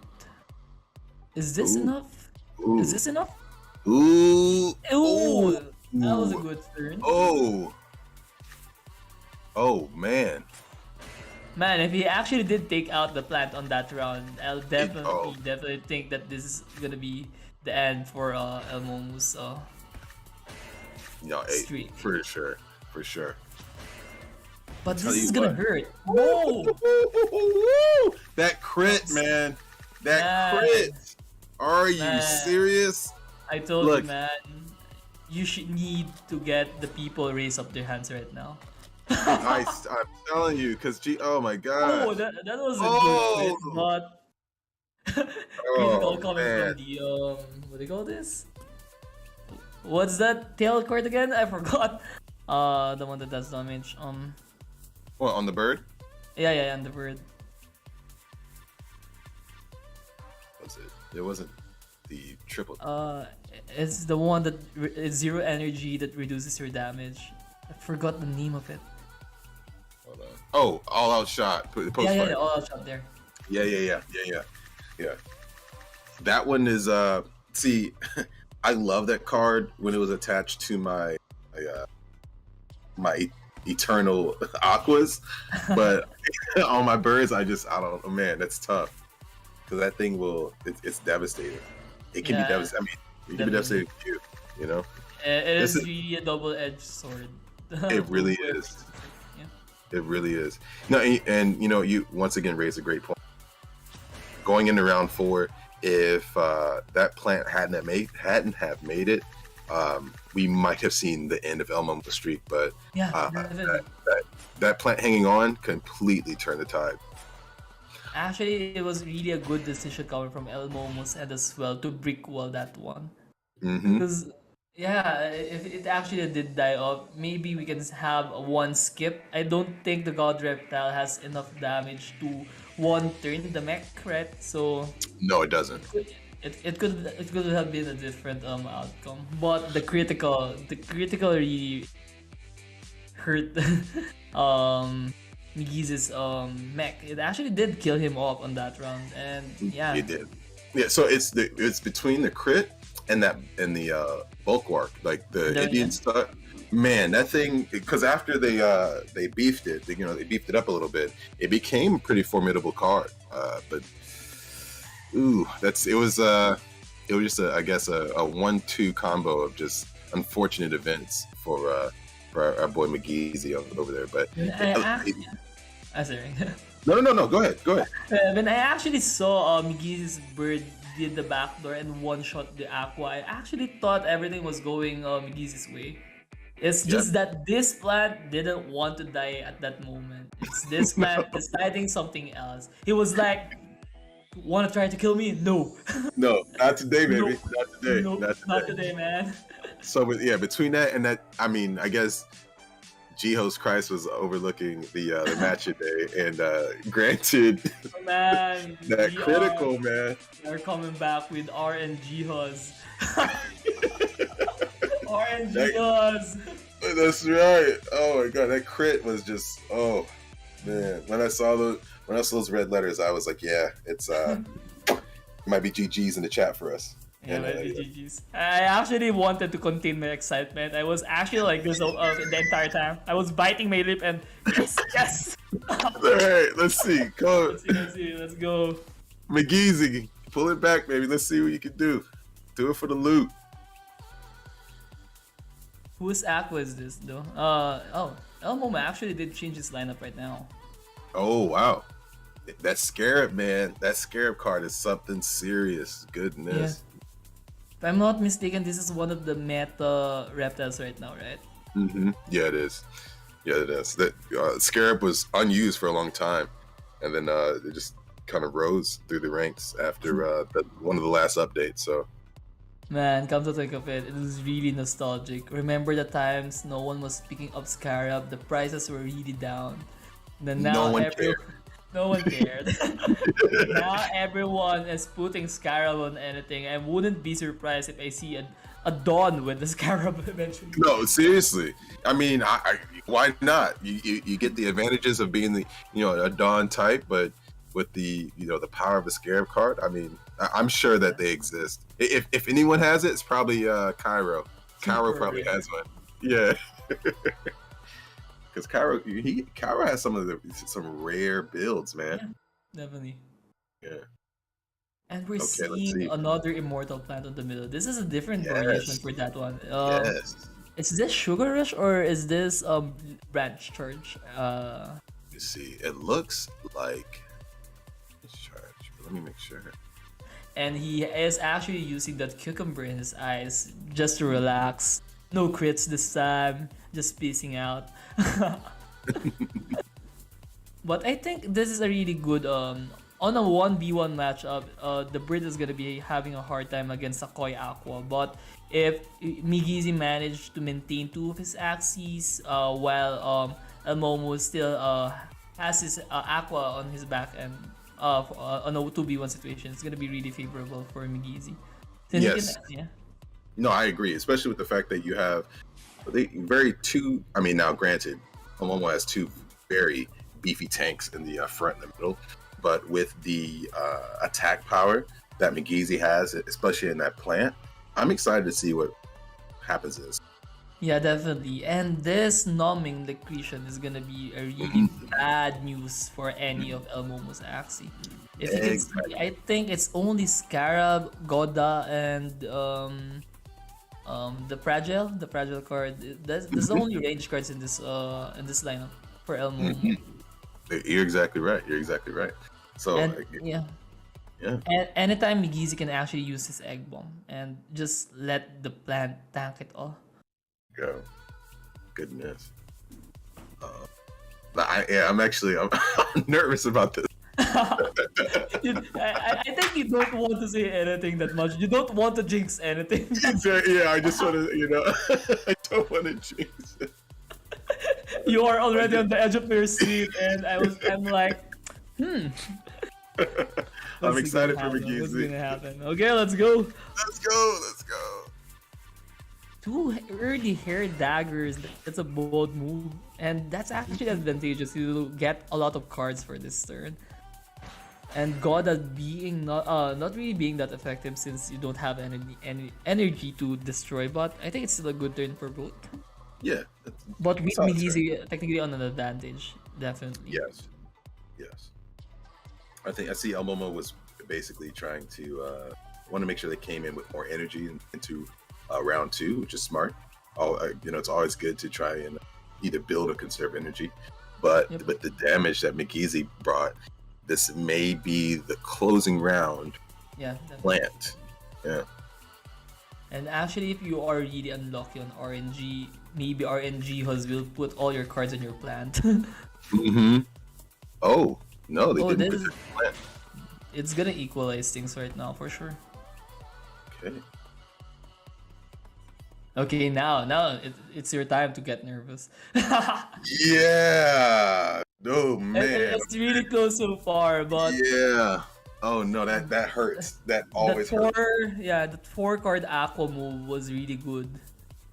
Is this enough? Ooh. Is this enough? Ooh. Ooh, that was a good turn. Oh. Oh, man. Man, if he actually did take out the plant on that round, I'll definitely think that this is gonna be the end for Elmo's streak. For sure. For sure. But this is gonna hurt. Whoa! That crit, man. That crit. Are you serious? I told you, man. You should need to get the people raise up their hands right now. I'm telling you, because oh my god. Oh, that was a good crit, but critical coming from the what do you call this? What's that tail card again? I forgot. The one that does damage. What, on the bird? Yeah, on the bird. Was it? It wasn't the triple. It's the one that is 0 energy that reduces your damage. I forgot the name of it. Hold on. Oh, all out shot. Post Yeah, all out shot there. Yeah. That one is see, I love that card when it was attached to my eternal aquas, but on my birds I don't know, man, that's tough, because that thing it's devastating. It can be devastating. I mean, it can be devastating for you know. It is really a double-edged sword. It really is. It really is. No, and you know, you once again raised a great point. Going into round 4, if that plant hadn't have made it, we might have seen the end of Elmo with the streak. But that plant hanging on completely turned the tide. Actually, it was really a good decision coming from Elmo's head as well to brick wall that one. Because if it actually did die off, maybe we can have one skip. I don't think the God Reptile has enough damage to one turn the mech, right? So no, it doesn't. It could have been a different outcome, but the critical really hurt Migi's mech. It actually did kill him off on that round, and it did. Yeah, so it's between the crit and the bulwark, like the Indian stuff. Man, that thing, because after they beefed it, they beefed it up a little bit. It became a pretty formidable card. But it was just I guess a 1-2 combo of just unfortunate events for our boy McGeezy over there. But sorry. No. Go ahead. When I actually saw McGeezy's bird did the backdoor and one-shot the Aqua, I actually thought everything was going McGeezy's way. It's just that this plant didn't want to die at that moment. It's this plant deciding something else. He was like, "Want to try to kill me? No." No, not today, baby. Nope. Not today. Nope, not today, man. So, between that and that, I mean, I guess G-Host Christ was overlooking the match today, and granted, man, that critical, man. They're coming back with RNG Huz. RNG Huz. That's right. Oh my god, that crit was just, oh man. When I saw those red letters, I was like, yeah, it's it might be GG's in the chat for us. Yeah, GG's. I actually wanted to contain my excitement. I was actually like this the entire time. I was biting my lip and yes. All right, let's see. Come on. Let's go. McGeezy, pull it back, baby. Let's see what you can do. Do it for the loot. Whose Aqua is this though? Elmo actually did change his lineup right now. Oh wow. That Scarab, man. That Scarab card is something serious. Goodness. Yeah. If I'm not mistaken, this is one of the meta reptiles right now, right? Yeah, it is. Yeah, it is. That Scarab was unused for a long time, and then it just kind of rose through the ranks after one of the last updates. So, Man, come to think of it, it was really nostalgic. Remember the times no one was picking up Scarab, the prices were really down. Then now no one cared. Now everyone is putting Scarab on anything. I wouldn't be surprised if I see a Dawn with the Scarab eventually. no, seriously. I mean, why not? You get the advantages of being the a Dawn type, but with the the power of a Scarab card. I mean, I'm sure that they exist. If anyone has it, it's probably Cairo. Cairo probably has one. Yeah. Because Cairo has some rare builds, man. Yeah, definitely. Yeah. And we're seeing another immortal plant in the middle. This is a different variation for that one. Yes. Is this Sugar Rush or is this Branch Charge? You see, it looks like it's charged. Let me make sure. And he is actually using that cucumber in his eyes just to relax. No crits this time, just piecing out. But I think this is a really good on a 1v1 matchup. The Brit is gonna be having a hard time against Akoy Aqua, but if Migizi managed to maintain two of his axes while El Momo still has his Aqua on his back end on a 2v1 situation, it's gonna be really favorable for Migizi. Yes. No, I agree, especially with the fact that you have I mean, now granted, Momo has two very beefy tanks in the front and the middle, but with the attack power that Migizi has, especially in that plant, I'm excited to see what happens to this. Yeah, definitely. And this numbing liquidation is gonna be a really bad news for any of El Momo's axes. If you can see, I think it's only Scarab, Goda, and the fragile card. That's the only range cards in this lineup for El Momo. You're exactly right. So yeah. And anytime Migizi can actually use his egg bomb and just let the plant tank it all. Go. Goodness. I'm nervous about this. I think you don't want to say anything that much. You don't want to jinx anything. Yeah, I just want to, I don't want to jinx it. You are already on the edge of your seat, and I'm like, I'm excited for Migizi. What's gonna happen? Okay, let's go. Let's go. Two early hair daggers. That's a bold move, and that's actually advantageous. You get a lot of cards for this turn. And Goda being not really being that effective since you don't have any energy to destroy, but I think it's still a good turn for both. Yeah. But with Migizi technically on an advantage, definitely. Yes. I see El Momo was basically trying to want to make sure they came in with more energy into round two, which is smart. It's always good to try and either build or conserve energy. But with the damage that Migizi brought, this may be the closing round. Yeah. Plant. Yeah. And actually, if you are really unlucky on RNG, maybe RNG will put all your cards in your plant. Oh no, they didn't put it in the plant. It's gonna equalize things right now for sure. Okay, now it's your time to get nervous. Yeah. Oh man. It's really close so far, but yeah. Oh no, that hurts. That always hurts. Yeah, the 4-card Aqua move was really good.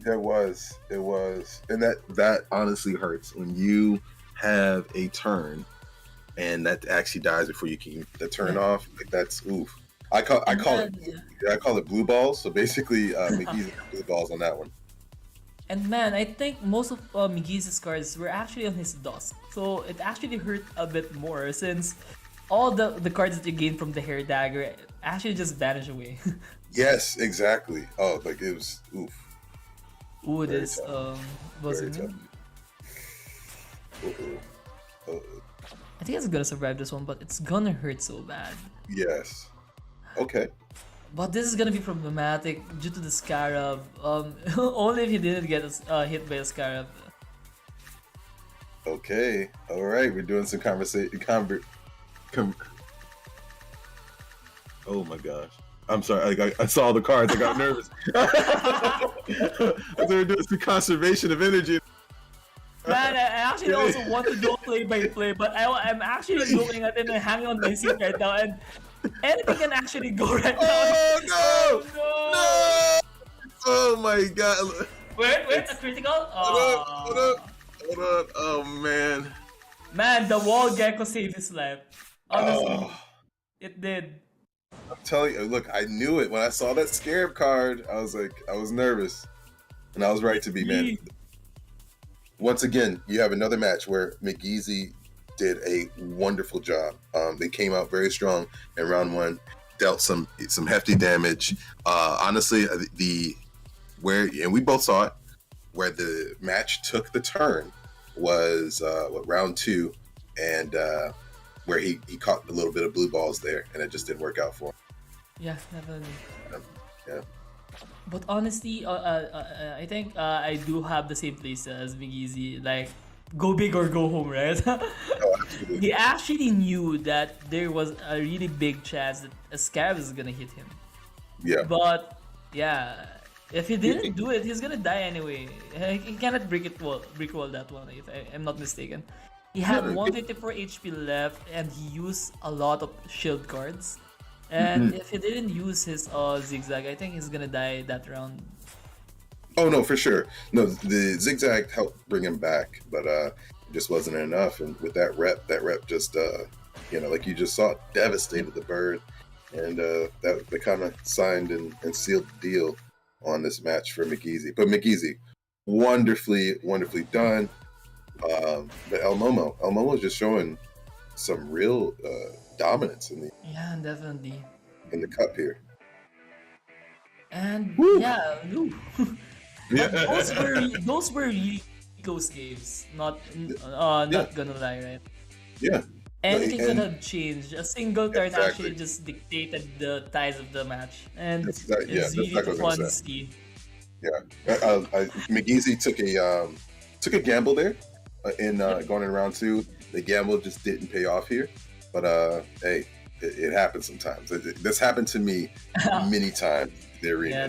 It was, and that honestly hurts when you have a turn, and that actually dies before you can get the turn off. Like that's oof. I call it blue balls. So basically, Migizi blue balls on that one. And man, I think most of Migizi's cards were actually on his dust, so it actually hurt a bit more since all the cards that you gain from the hair dagger actually just vanish away. Yes, exactly. Oh, like it was oof. Ooh, this wasn't it? I think it's gonna survive this one, but it's gonna hurt so bad. Yes. Okay. But this is gonna be problematic due to the Scarab. Only if he didn't get hit by a Scarab. Okay, all right, we're doing some conversation. Oh my gosh, I'm sorry. I saw the cards. I got nervous. I thought we were doing some conservation of energy. Man, I actually also want to go play by play, but I'm actually looking at it and hanging on my seat right now, and anything can actually go right now. Oh no! No! Oh my god! Wait, a critical? Hold up! Oh man! Man, the wall gecko saved his life. Honestly, it did. I'm telling you, look, I knew it when I saw that Scarab card. I was nervous, and I was right to be, man. Once again, you have another match where McGeezy did a wonderful job. They came out very strong in round 1, dealt some hefty damage. Honestly, and we both saw it, where the match took the turn was round 2, and where he caught a little bit of blue balls there, and it just didn't work out for him. Yeah, definitely. Yeah. But honestly, I think I do have the same place as McGeezy. Like, go big or go home, right? He actually knew that there was a really big chance that a Scarab is gonna hit him. Yeah. But yeah, if he didn't do it, he's gonna die anyway. He cannot brick wall that one, if I'm not mistaken. He had 154 HP left, and he used a lot of shield cards. And if he didn't use his zigzag, I think he's gonna die that round. Oh no, for sure. No, the zigzag helped bring him back, but it just wasn't enough. And with that rep just like you just saw, devastated the bird, and they kind of signed and sealed the deal on this match for McGeezy. But McGeezy, wonderfully done. But El Momo is just showing some real dominance in the definitely in the cup here. And yeah, those were really close games. Not gonna lie, right? Yeah. Anything could have changed. A single turn actually just dictated the ties of the match, and it's really fun to see. Yeah, McGeezy took a gamble there in going in round 2. The gamble just didn't pay off here, but hey, it happens sometimes. This happened to me many times in the arena.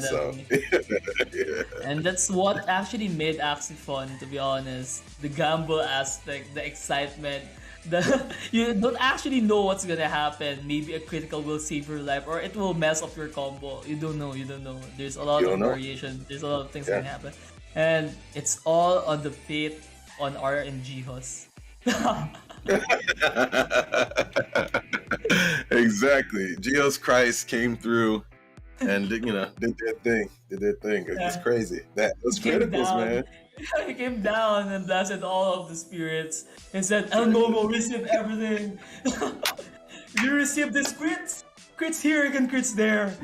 And that's what actually made Axie fun, to be honest. The gamble aspect, the excitement. You don't actually know what's gonna happen. Maybe a critical will save your life, or it will mess up your combo. You don't know. There's a lot of variation. There's a lot of things that can happen, and it's all on the fate on R and Jihos. Exactly. Geos Christ came through and did their thing. It was crazy. That was criticals, man. He came down and blasted all of the spirits and said, El Momo, receive everything. You receive this crits here and crits there.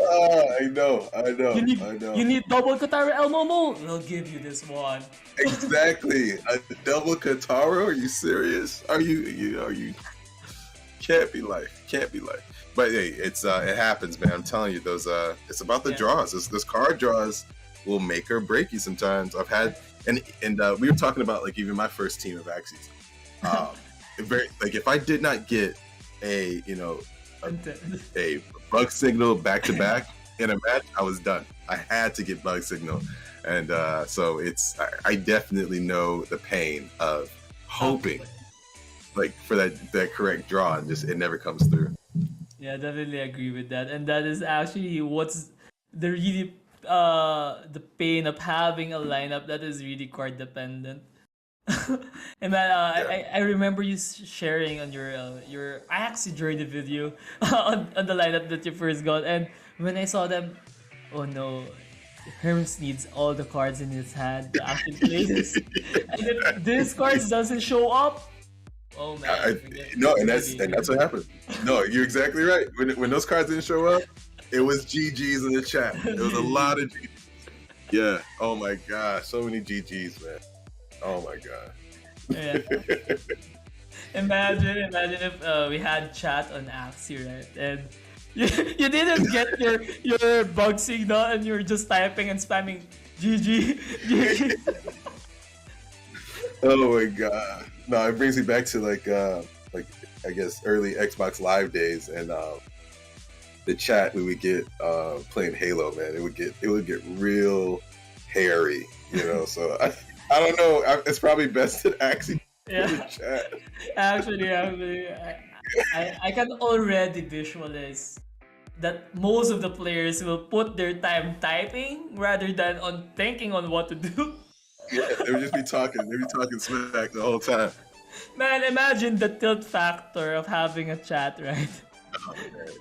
I know. You need double Katara, El Momo? We'll give you this one. Exactly. A double Katara? Are you serious? Are you can't be life. But hey, it happens, man. I'm telling you, those it's about the draws. Those card draws will make or break you sometimes. I've had and we were talking about like even my first team of Axies. If I did not get a bug signal back to back in a match, I was done. I had to get bug signal, and so I definitely know the pain of hoping like for that correct draw, and just it never comes through. Yeah, definitely agree with that, and that is actually what's the really the pain of having a lineup that is really card dependent. And man, I remember you sharing on your I actually joined the video on the lineup that you first got, and when I saw them, oh no, Hermes needs all the cards in his hand to actually play this, and if this cards doesn't show up, oh man. And that's what happened. No, you're exactly right. When those cards didn't show up, it was GGs in the chat. There was a lot of GGs. Yeah. Oh my gosh, so many GGs, man. Oh my god. Yeah. Imagine if we had chat on Axie, right? And You didn't get your bug signal and you're just typing and spamming GG. GG. Oh my god! No, it brings me back to like I guess early Xbox Live days, and the chat we would get playing Halo. Man, it would get real hairy, you know. So I don't know. It's probably best to actually the chat. Actually, I can already visualize that most of the players will put their time typing rather than on thinking on what to do. Yeah, they would just be talking. They'd be talking smack the whole time. Man, imagine the tilt factor of having a chat, right? Oh, man.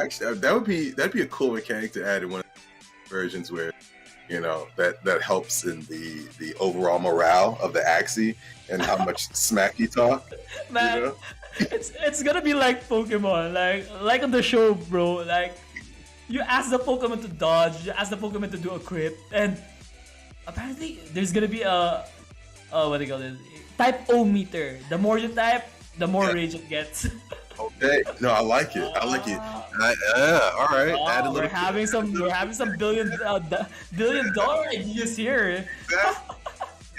Actually, that'd be a cool mechanic to add in one of the versions where, you know, that helps in the overall morale of the Axie and how much smack you talk. Man, you know? it's gonna be like Pokemon, like on the show, bro. Like you ask the Pokemon to dodge, you ask the Pokemon to do a crit, and apparently there's gonna be a what do you call it? Type O meter. The more you type, the more rage it gets. Okay, no, I like it. I like it. All right. Add a little. We're having some billion dollar ideas here.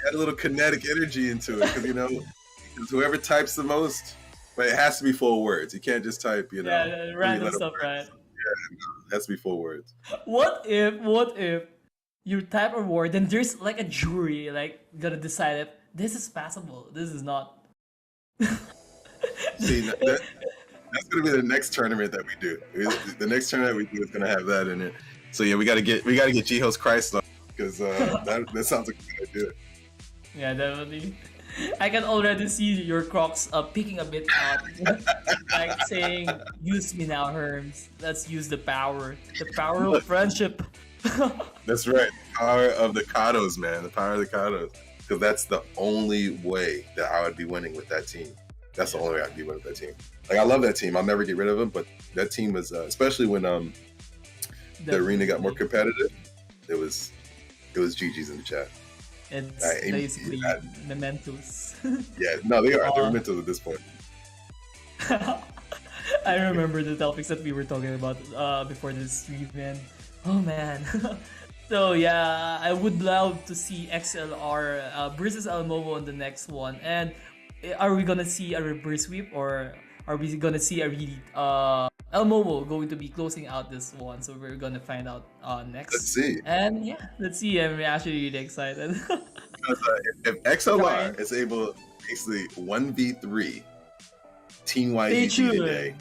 Add a little kinetic energy into it, because you know, whoever types the most, but it has to be full words. You can't just type, you know, random stuff, right? Yeah, it has to be full words. What if you type a word, then there's like a jury, like gonna decide if this is passable, this is not. See, that's gonna be the next tournament that we do. The next tournament we do is gonna have that in it. So yeah, we gotta get Jiho's Christ on, because that sounds like a good idea. Yeah, definitely. I can already see your Crocs picking a bit out, like saying, "Use me now, Herms. Let's use the power of friendship." That's right, the power of the Kados, man. The power of the Kados, because that's the only way that I would be winning with that team. That's the only way I'd be winning with that team. Like, I love that team. I'll never get rid of them, but that team was, especially when the arena got more competitive, it was GG's in the chat. It's basically mementos. Yeah, no, they're mementos at this point. I remember the topics that we were talking about before this stream, man. Oh man. So yeah, I would love to see XLR versus Almomo on the next one. And are we gonna see a reverse sweep, or are we gonna see a really Almomo going to be closing out this one? So we're gonna find out next. Let's see. And yeah, let's see. I'm actually really excited. Because if XLR is able to basically 1v3 Team YGG today.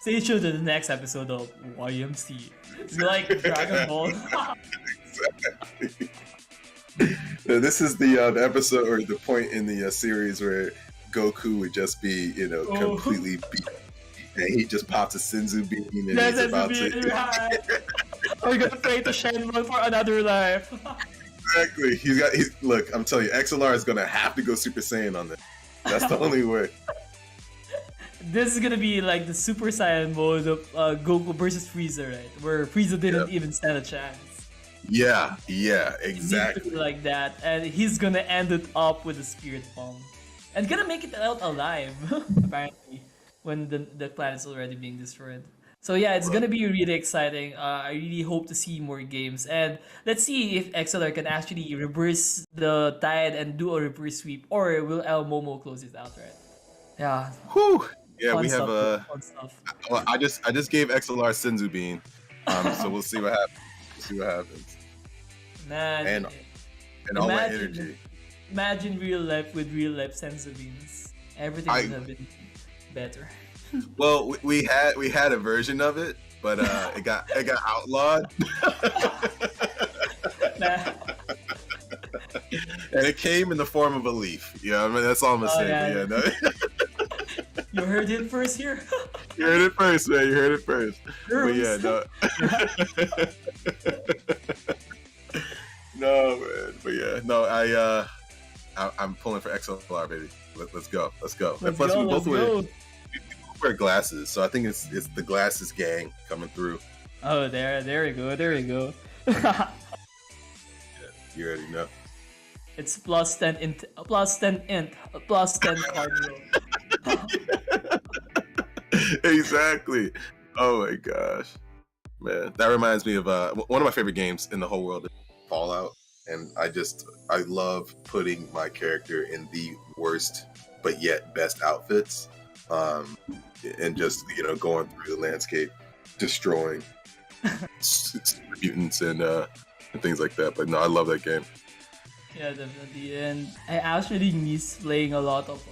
Stay tuned to the next episode of YMC. It's like Dragon Ball. Exactly. Now, this is the episode or the point in the series where Goku would just be, you know, completely beat, and he just pops a Senzu bean and he's about to. We're gonna pray to Shenmue for another life. Exactly. Look, I'm telling you, XLR is gonna have to go Super Saiyan on this. That's the only way. This is gonna be like the Super Saiyan mode of Goku versus Frieza, right? Where Frieza didn't even stand a chance. Yeah, exactly. Like that, and he's gonna end it up with a Spirit Bomb, and gonna make it out alive. Apparently, when the planet's already being destroyed. So yeah, it's gonna be really exciting. I really hope to see more games, and let's see if XLR can actually reverse the tide and do a reverse sweep, or will El Momo close it out, right? Yeah. Whew. Yeah, Fun we have fun stuff. Well, I just gave XLR Senzu Bean, so we'll see what happens. Man, and all my energy. Imagine real life with real life Senzu Beans. Everything would have been better. Well, we had a version of it, but it got outlawed. And it came in the form of a leaf. Yeah, I mean, that's all I'm saying. Yeah. No. You heard it first here. You heard it first, man. You heard it first. But yeah, no. No, man. But yeah, no. I'm pulling for XLR, baby. Let's go. And plus, we both wear glasses, so I think it's the glasses gang coming through. Oh, there you go. Yeah, you already know. It's plus 10 int, plus 10 cardio. Exactly. Oh my gosh, man, that reminds me of one of my favorite games in the whole world, Fallout, and I love putting my character in the worst but yet best outfits, and just going through the landscape, destroying mutants and things like that. But no, I love that game. Yeah, definitely. And I actually miss playing a lot of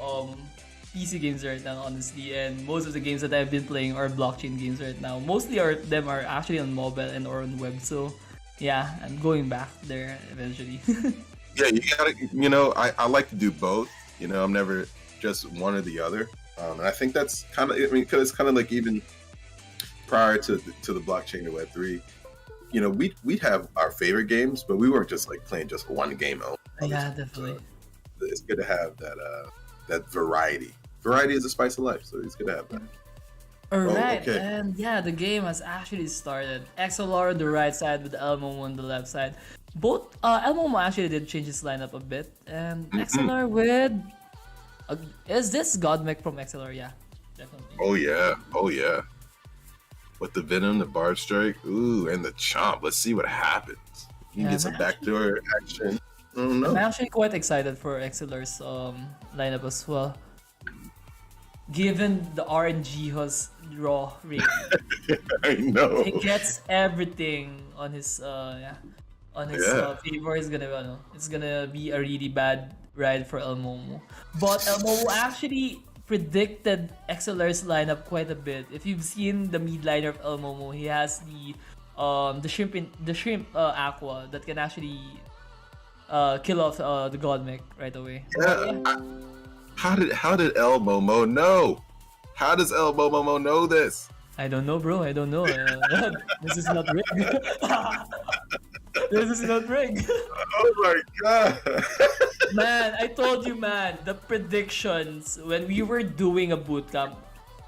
PC games right now, honestly. And most of the games that I've been playing are blockchain games right now. Mostly them are actually on mobile and or on web. So yeah, I'm going back there eventually. Yeah, you gotta. I like to do both. I'm never just one or the other. And I think that's kind of. I mean, because it's kind of like even prior to the blockchain and Web3. We'd have our favorite games, but we weren't just like playing just one game only. Yeah, definitely. So it's good to have that variety. Variety is the spice of life, so it's good to have that. Alright, okay. and yeah, the game has actually started. XLR on the right side with Elmo on the left side. Both Elmo actually did change his lineup a bit, and XLR with is this Godmech from XLR? Yeah, definitely. Oh yeah. With the Venom, the Barb Strike, ooh, and the Chomp. Let's see what happens. You can get some backdoor action. I'm actually quite excited for XLR's lineup as well. Given the RNG has draw rate, I know. he gets everything on his favor. It's gonna be a really bad ride for Elmomo. But Elmomo actually predicted XLR's lineup quite a bit. If you've seen the mid liner of Elmomo, he has the shrimp aqua that can actually kill off the Godmech right away. Yeah. How did Elmomo know? How does Elmomo know this? I don't know, bro. I don't know. This is not rigged. This is not rigged. Oh my god. Man, I told you, man, the predictions when we were doing a bootcamp,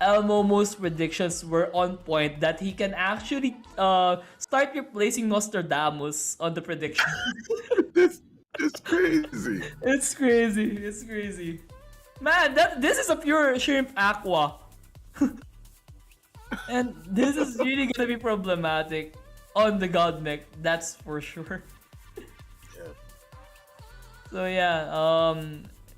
Elmomo's predictions were on point that he can actually start replacing Nostradamus on the prediction. It's crazy. It's crazy. Man, this is a pure shrimp aqua. And this is really gonna be problematic on the Godmech, that's for sure. So yeah,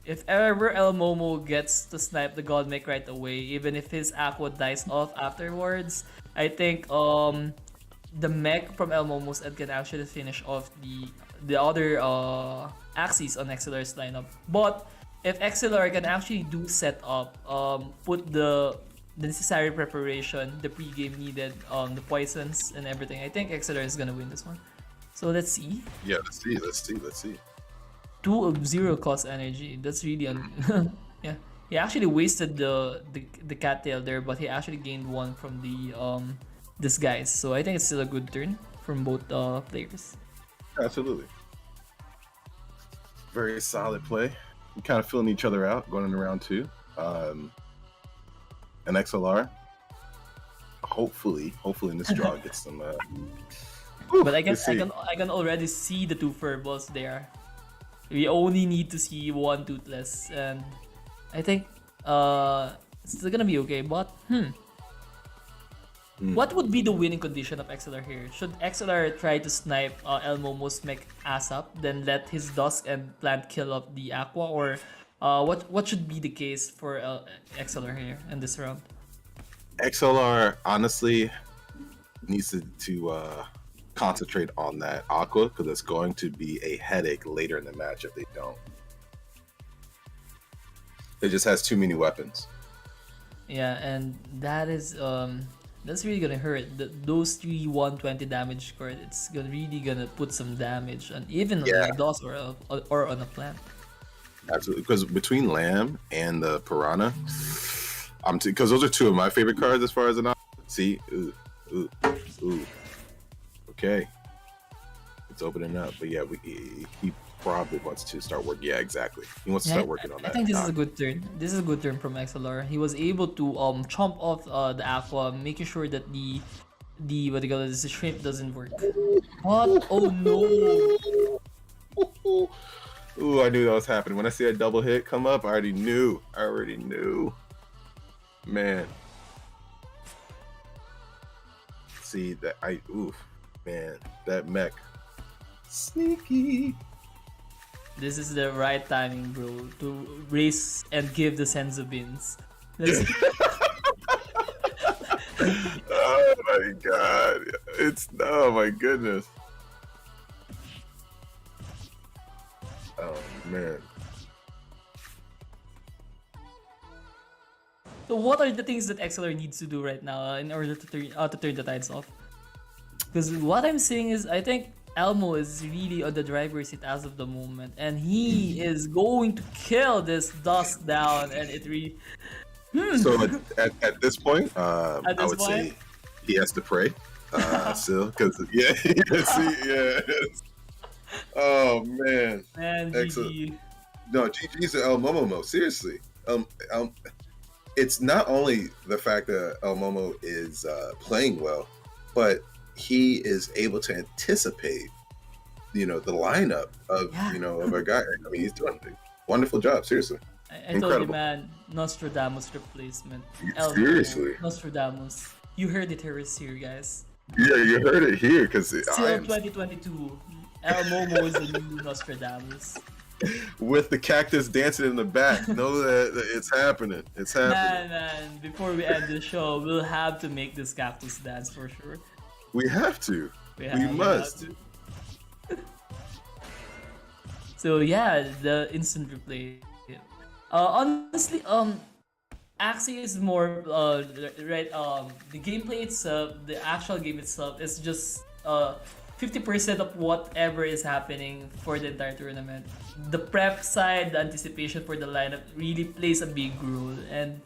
if ever Elmomo gets to snipe the Godmech right away, even if his aqua dies off afterwards, I think the mech from Elmomo's end can actually finish off the other axes on XLR's lineup. But if XLR can actually do set up, put the necessary preparation, the pre-game needed, the poisons and everything, I think XLR is gonna win this one. So let's see. Yeah, let's see. 2 of 0 cost energy. That's really yeah. He actually wasted the cattail there, but he actually gained 1 from the disguise. So I think it's still a good turn from both players. Absolutely. Very solid play. We kind of filling each other out going into round 2. And XLR, hopefully in this draw gets some. But I can already see the 2 furballs there. We only need to see 1 toothless, and I think it's still gonna be okay. But what would be the winning condition of XLR here? Should XLR try to snipe Elmomo's mech ass up, then let his Dusk and Plant kill off the Aqua, or what should be the case for XLR here in this round? XLR honestly needs to concentrate on that Aqua, because it's going to be a headache later in the match if they don't. It just has too many weapons. Yeah, and that is that's really gonna hurt. Those 3 120 damage scored, it's really gonna put some damage on even on a DOS or on a Plant. Absolutely, because between Lamb and the Piranha, because those are 2 of my favorite cards as far as an see. Ooh. Okay, it's opening up, but yeah, he probably wants to start working. Yeah, exactly. He wants to start working on that. I think this is a good turn. This is a good turn from XLR. He was able to chomp off the Aqua, making sure that the what do you call it, the shrimp doesn't work. What? Oh no! Ooh, I knew that was happening. When I see a double hit come up, I already knew. Man. See that man, that mech. Sneaky. This is the right timing, bro, to race and give the sense of bins. Oh my god. Oh my goodness. Oh man. So what are the things that XLR needs to do right now in order to turn the tides off? Because what I'm saying is, I think Elmo is really on the driver's seat as of the moment, and he is going to kill this dust down, and it really. So at this point, I would say he has to pray still, because Oh man. Excellent. GG. No, GG's to El Momo. Seriously, it's not only the fact that El Momo is playing well, but he is able to anticipate, the lineup of of a guy. I mean, he's doing a wonderful job. Seriously, I told you, man, Nostradamus replacement. Seriously, Nostradamus. You heard it here, guys. Yeah, you heard it here, because still 2022. El Momo is the new Nostradamus. With the cactus dancing in the back, know that it's happening. It's happening. Man, before we end the show, we'll have to make this cactus dance for sure. We have to. We must. So yeah, the instant replay. Honestly, Axie is more right. The gameplay itself, the actual game itself, is just 50% of whatever is happening for the entire tournament. The prep side, the anticipation for the lineup really plays a big role, and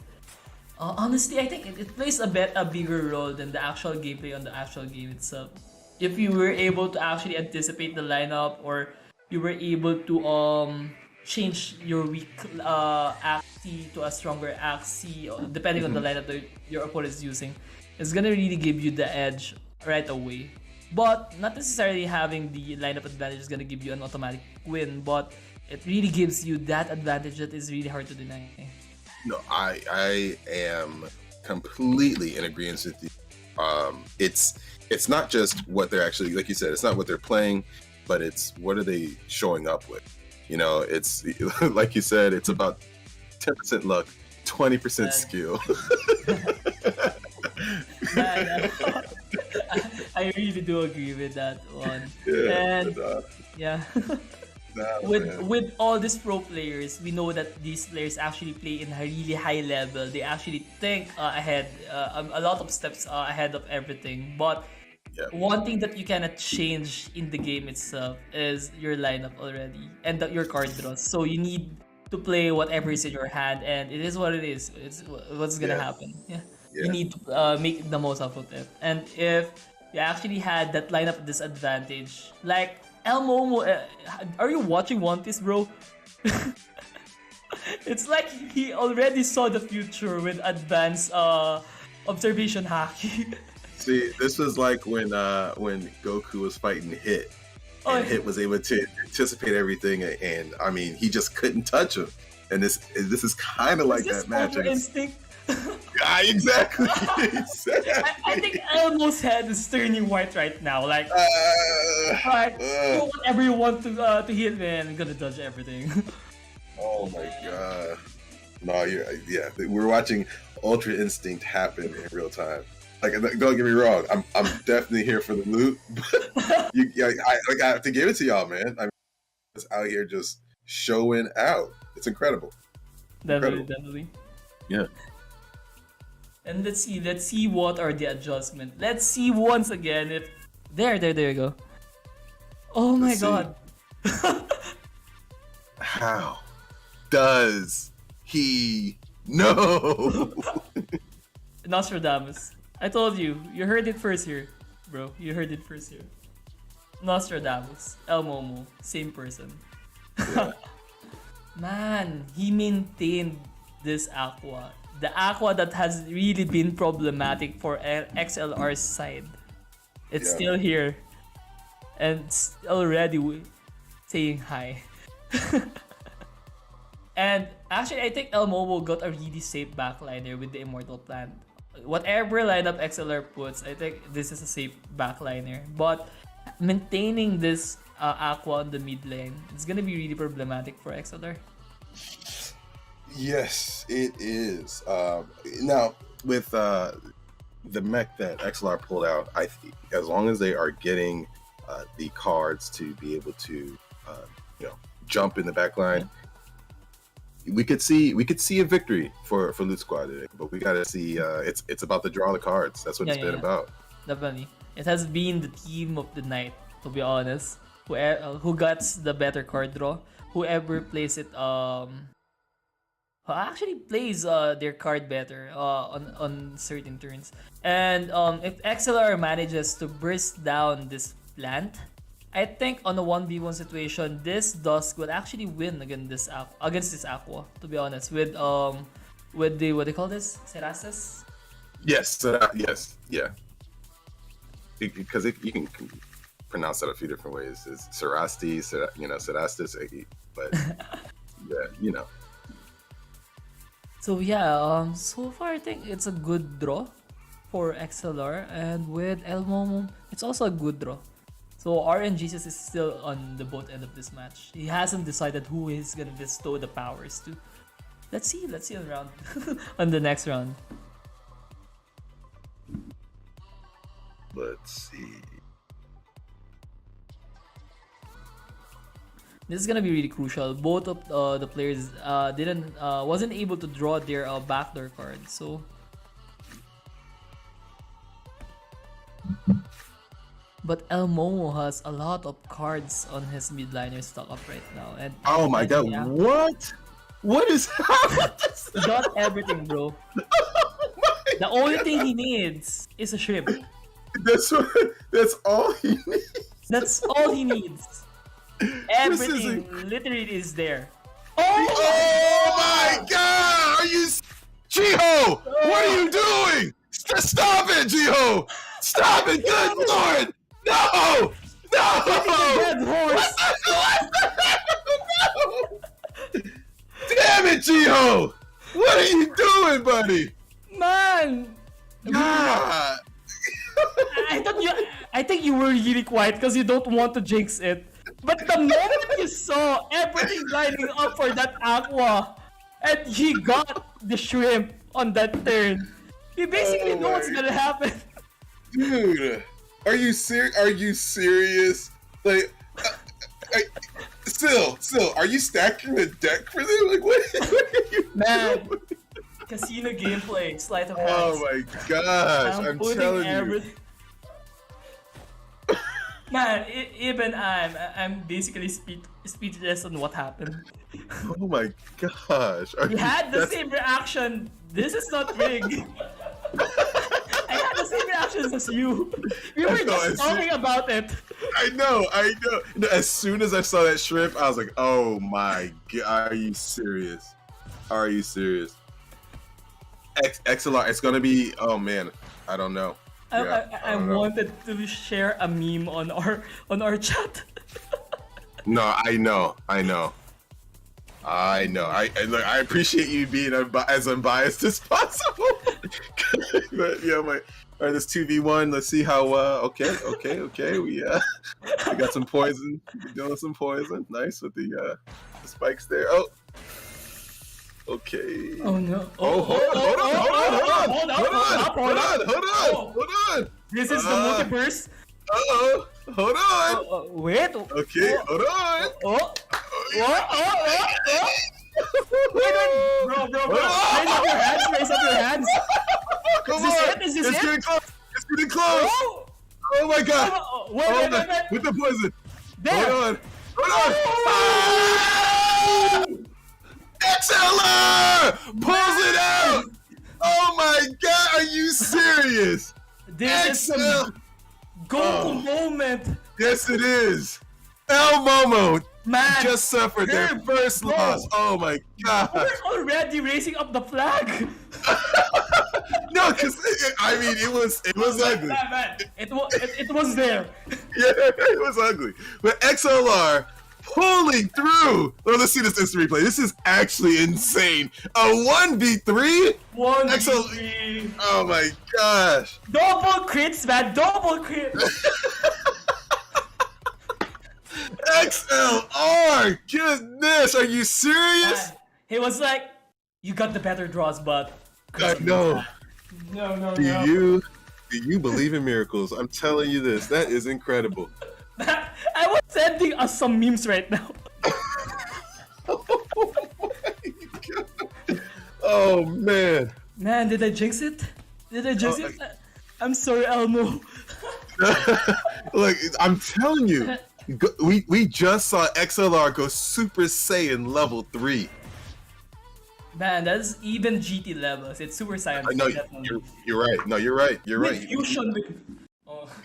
honestly, I think it plays a bigger role than the actual gameplay on the actual game itself. If you were able to actually anticipate the lineup, or you were able to change your weak Axie to a stronger Axie, depending on the lineup that your opponent is using, it's gonna really give you the edge right away. But not necessarily having the lineup advantage is gonna give you an automatic win, but it really gives you that advantage that is really hard to deny. No, I am completely in agreement with you. It's not just what they're actually, like you said, it's not what they're playing, but it's what are they showing up with. It's like you said, it's about 10% luck, 20% skill. I really do agree with that one. Yeah, and with all these pro players, we know that these players actually play in a really high level. They actually think ahead, a lot of steps ahead of everything. But one thing that you cannot change in the game itself is your lineup already and your card draws. So you need to play whatever is in your hand, and it is what it is. It's what's gonna happen. You need to make the most out of it. And if you actually had that lineup disadvantage, like El Momo, are you watching One Piece, bro? It's like he already saw the future with advanced observation haki. See, this was like when Goku was fighting Hit, and Hit was able to anticipate everything, and I mean, he just couldn't touch him. And this is kind of like that match. Instinct. Yeah, exactly. I think Elmo's head is turning white right now. Like, do whatever you want to hit, man. I'm gonna dodge everything. Oh my god! No, we're watching Ultra Instinct happen in real time. Like, don't get me wrong, I'm definitely here for the loot. But I have to give it to y'all, man. I'm just out here just showing out. It's incredible. Definitely. Yeah. And let's see what are the adjustments. Let's see once again if there you go. Oh my god. How does he know? Nostradamus. I told you heard it first here, bro. You heard it first here. Nostradamus, El Momo, same person. Yeah. Man, he maintained this Aqua. The Aqua that has really been problematic for XLR's side. It's still here. And it's already saying hi. And actually, I think El Momo got a really safe backliner with the Immortal Plant. whatever lineup XLR puts, I think this is a safe backliner. But maintaining this Aqua on the mid lane, it's gonna be really problematic for XLR. Yes, it is. Now, with the mech that XLR pulled out, I think as long as they are getting the cards to be able to, jump in the back line, we could see a victory for LootSquad today. But we gotta see. It's about the draw the cards. That's what it's been about. Definitely, it has been the team of the night. To be honest, who gets the better card draw, whoever plays it actually plays their card better on certain turns. And if XLR manages to burst down this plant, I think on a 1v1 situation, this Dusk would actually win against this Aqua. To be honest, with the what do you call this? Cerastes? Yes, yes, yeah. Because you can pronounce that a few different ways. It's Cerastes, Cerastes, but yeah, So yeah, so far I think it's a good draw for XLR, and with El Momo, it's also a good draw. So RNGesus is still on the both end of this match. He hasn't decided who he's gonna bestow the powers to. Let's see on round on the next round. Let's see. This is gonna be really crucial. Both of the players wasn't able to draw their backdoor card. So, but El Momo has a lot of cards on his mid liner stock up right now. And oh my god, yeah, what? What is happening? he got everything, bro. The only thing he needs is a shrimp. That's all he needs. That's all he needs. Everything literally is there. Oh my god! Are you, Jiho? What are you doing? Stop it, Jiho! Stop it! Good lord! No! Dead horse. No! Damn it, Jiho! What are you doing, buddy? Man! God! I think you were really quiet because you don't want to jinx it. But the moment you saw everything lining up for that Aqua, and he got the shrimp on that turn, you basically know what's gonna happen. Dude, are you serious? Are you serious? Like, still, are you stacking the deck for them? Like, what are you doing? Casino gameplay, sleight of hands. Oh my gosh, I'm telling you. Man, even I'm basically speechless on what happened. Oh my gosh. We had the same reaction. This is not rigged. I had the same reactions as you. We were just talking about it. I know. As soon as I saw that shrimp, I was like, oh my god, are you serious? Are you serious? XLR, it's gonna be, oh man, I don't know. I wanted to share a meme on our chat. No, I know. Look, I appreciate you being as unbiased as possible. But yeah, all right, this 2v1. Let's see how. Okay. We got some poison. We're doing some poison. Nice with the spikes there. Oh. Okay. Oh no. Hold on. This is the multiverse. Hold on. Wait. Okay, hold on. Wait. Bro. Raise up your hands. Come on. Is this it's it? getting close. Oh my god. Wait. With the poison. There. Hold on. XLR pulls it out. Oh my god, are you serious? This is a go moment. Yes, it is. El Momo just suffered their first bro. loss. Oh my god. We're already raising up the flag. No, because it was ugly. Man. It was there. Yeah, it was ugly. But XLR pulling through. Oh, let's see this instant replay. This is actually insane. A 1v3? 1v3. Oh my gosh. Double crits, man. Double crits. XLR. Goodness. Are you serious? Man, he was like, you got the better draws, but... I know. No. Do you believe in miracles? I'm telling you this. That is incredible. I was sending us some memes right now. Oh my god. Oh man. Man, did I jinx it? Did I jinx it? I'm sorry, Elmo. Look, I'm telling you, we just saw XLR go Super Saiyan level 3. Man, that's even GT levels. It's Super Saiyan. I know you're right. No, you're right. You're right. Fusion with...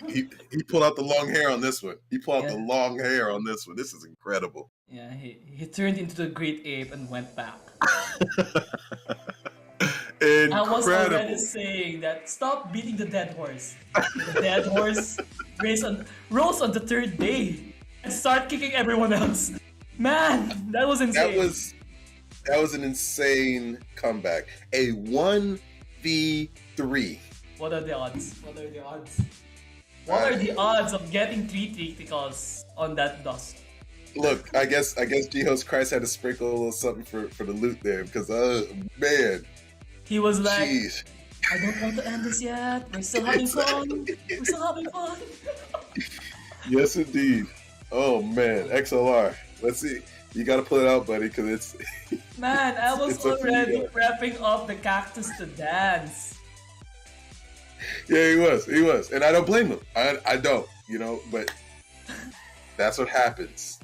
He pulled out the long hair on this one. He pulled out the long hair on this one. This is incredible. Yeah, he turned into the great ape and went back. Incredible. I was already saying that stop beating the dead horse. The dead horse rose on the third day and start kicking everyone else. Man, that was insane. That was an insane comeback. A 1v3. What are the odds? What are the odds? What are the odds of getting 3 criticals on that dust? Look, I guess G-Host Christ had to sprinkle a little something for the loot there because man. He was like, jeez. I don't want to end this yet. We're still having fun. We're still having fun. Yes, indeed. Oh man, XLR. Let's see. You gotta pull it out, buddy, because it's. Man, I was already prepping up the cactus to dance. Yeah, he was, and I don't blame him. I don't, but that's what happens.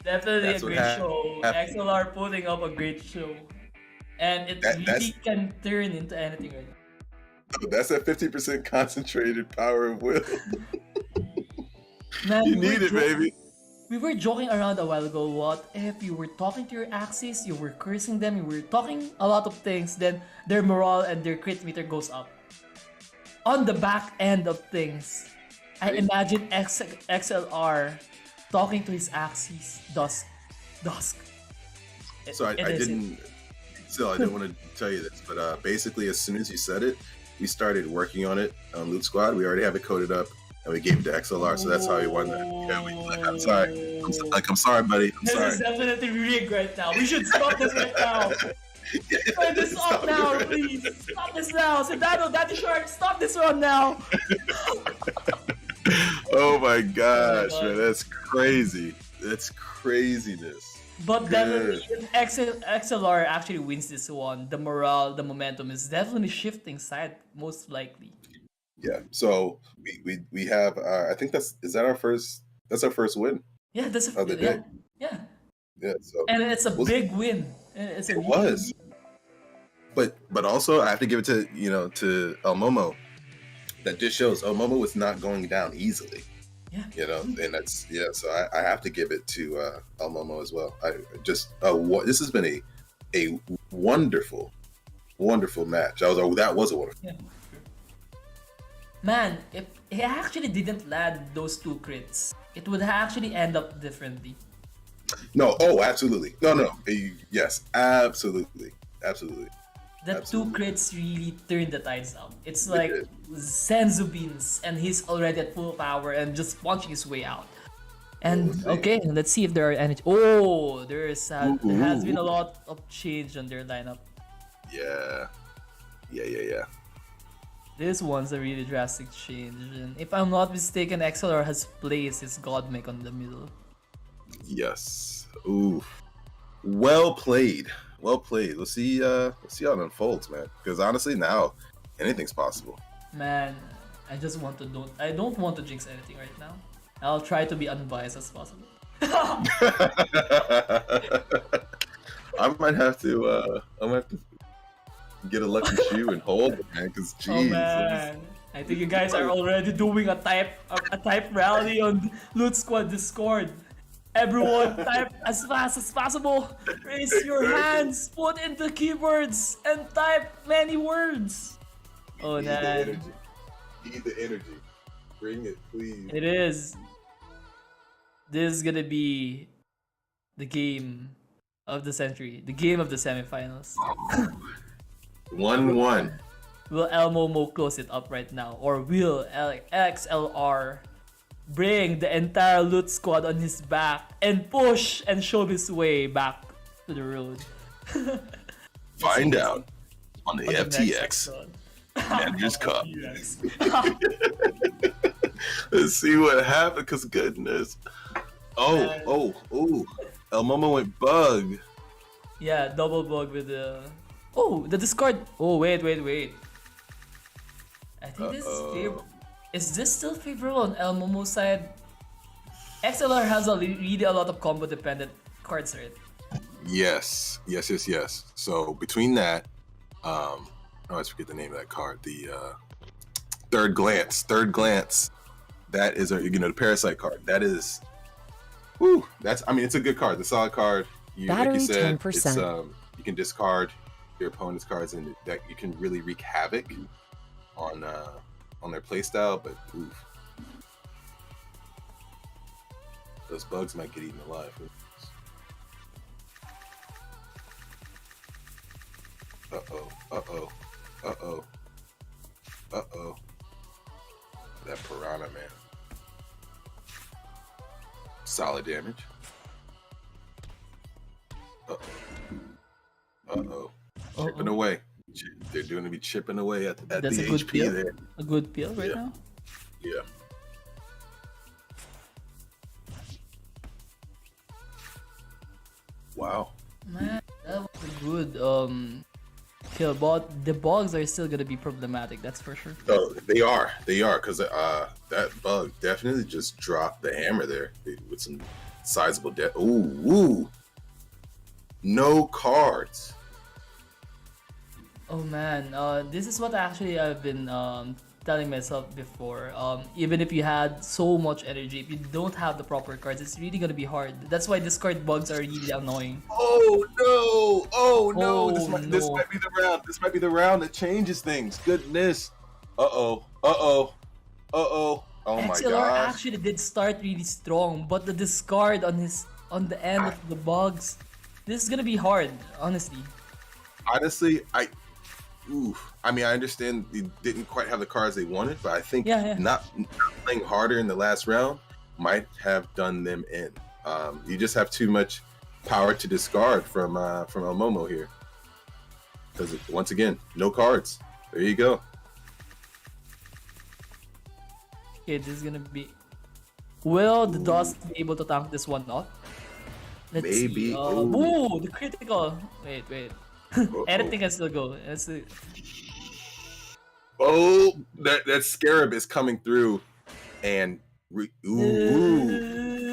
Definitely a great show. XLR putting up a great show, and it really can turn into anything right now. That's that 50% concentrated power of will. Man, you need it, baby. We were joking around a while ago. What if you were talking to your axis, you were cursing them, you were talking a lot of things, then their morale and their crit meter goes up. On the back end of things, I imagine XLR talking to his axis, Dusk. So I didn't want to tell you this, but basically as soon as you said it, we started working on it on LootSquad. We already have it coded up. And we gave it to XLR, so that's how we won that. Yeah, I'm sorry. I'm sorry, buddy. I'm sorry. This is definitely rig right now. We should stop this right now. Turn this off now, please. Stop this now. Sedano, Daddy Shark, stop this one now. Oh my gosh, man. That's crazy. That's craziness. But definitely, if XLR actually wins this one, the morale, the momentum is definitely shifting side, most likely. Yeah, so we have I think that's our first win. Yeah, that's of the day. Yeah. So and it's a big win. It was. But also I have to give it to to El Momo. That just shows El Momo was not going down easily. Yeah. And that's so I have to give it to El Momo as well. This has been a wonderful match. That was a wonderful. Yeah. Man, if he actually didn't land those 2 crits, it would actually end up differently. No, absolutely. No. Yes, absolutely. The 2 crits really turned the tides up. It's like Senzu beans, and he's already at full power and just punching his way out. And okay, let's see if there are any. Oh, there has been a lot of change on their lineup. Yeah. This one's a really drastic change, and if I'm not mistaken, XLR has placed his Godmech on the middle. Yes. Ooh. Well played. Let's see how it unfolds, man. Because honestly, now anything's possible. Man, I don't want to jinx anything right now. I'll try to be unbiased as possible. I might have to get a lucky shoe and hold it, man. Because oh man, I think you guys are already doing a type rally on LootSquad Discord. Everyone, type as fast as possible. Raise your hands, put in the keywords, and type many words. Oh man, need the energy. Bring it, please. It is. This is gonna be the game of the century, the game of the semifinals. 1-1. Will El Momo close it up right now, or will XLR bring the entire Loot Squad on his back and push and show his way back to the road? Find out on the FTX Managers Cup. Let's see what happened, because goodness. El Momo went bug. Yeah, double bug with the... Oh, the discard. Oh, wait. I think this is favorable. Is this still favorable on El Momo's side? XLR has really a lot of combo dependent cards, right? Yes. So between that, I always forget the name of that card. The Third Glance. That is the Parasite card. That is, it's a good card. It's a solid card. Battery like you said, 10%. It's, you can discard your opponent's cards, and that you can really wreak havoc on their playstyle. But oof, those bugs might get eaten alive. That Piranha, man. Solid damage. Chipping away. They're going to be chipping away at the That's a good HP peel. there. A good peel right now. Yeah. Wow. Man, that was a good kill, but the bugs are still gonna be problematic. That's for sure. Oh, they are, because that bug definitely just dropped the hammer there with some sizable death. Ooh, no cards. Oh man, this is what actually I've been telling myself before. Even if you had so much energy, if you don't have the proper cards, it's really gonna be hard. That's why discard bugs are really annoying. Oh no! This might be the round. This might be the round that changes things. Goodness. Oh my XLR gosh. actually did start really strong, but the discard on the end of the bugs, this is gonna be hard, honestly. Honestly, I understand they didn't quite have the cards they wanted, but I think not playing harder in the last round might have done them in. You just have too much power to discard from El Momo here, because once again, no cards. There you go. Okay, this is gonna be. Will the Dust be able to tank this one off? Let's Maybe. see. Ooh, the critical. Wait. Anything can still go. That Scarab is coming through, and ooh.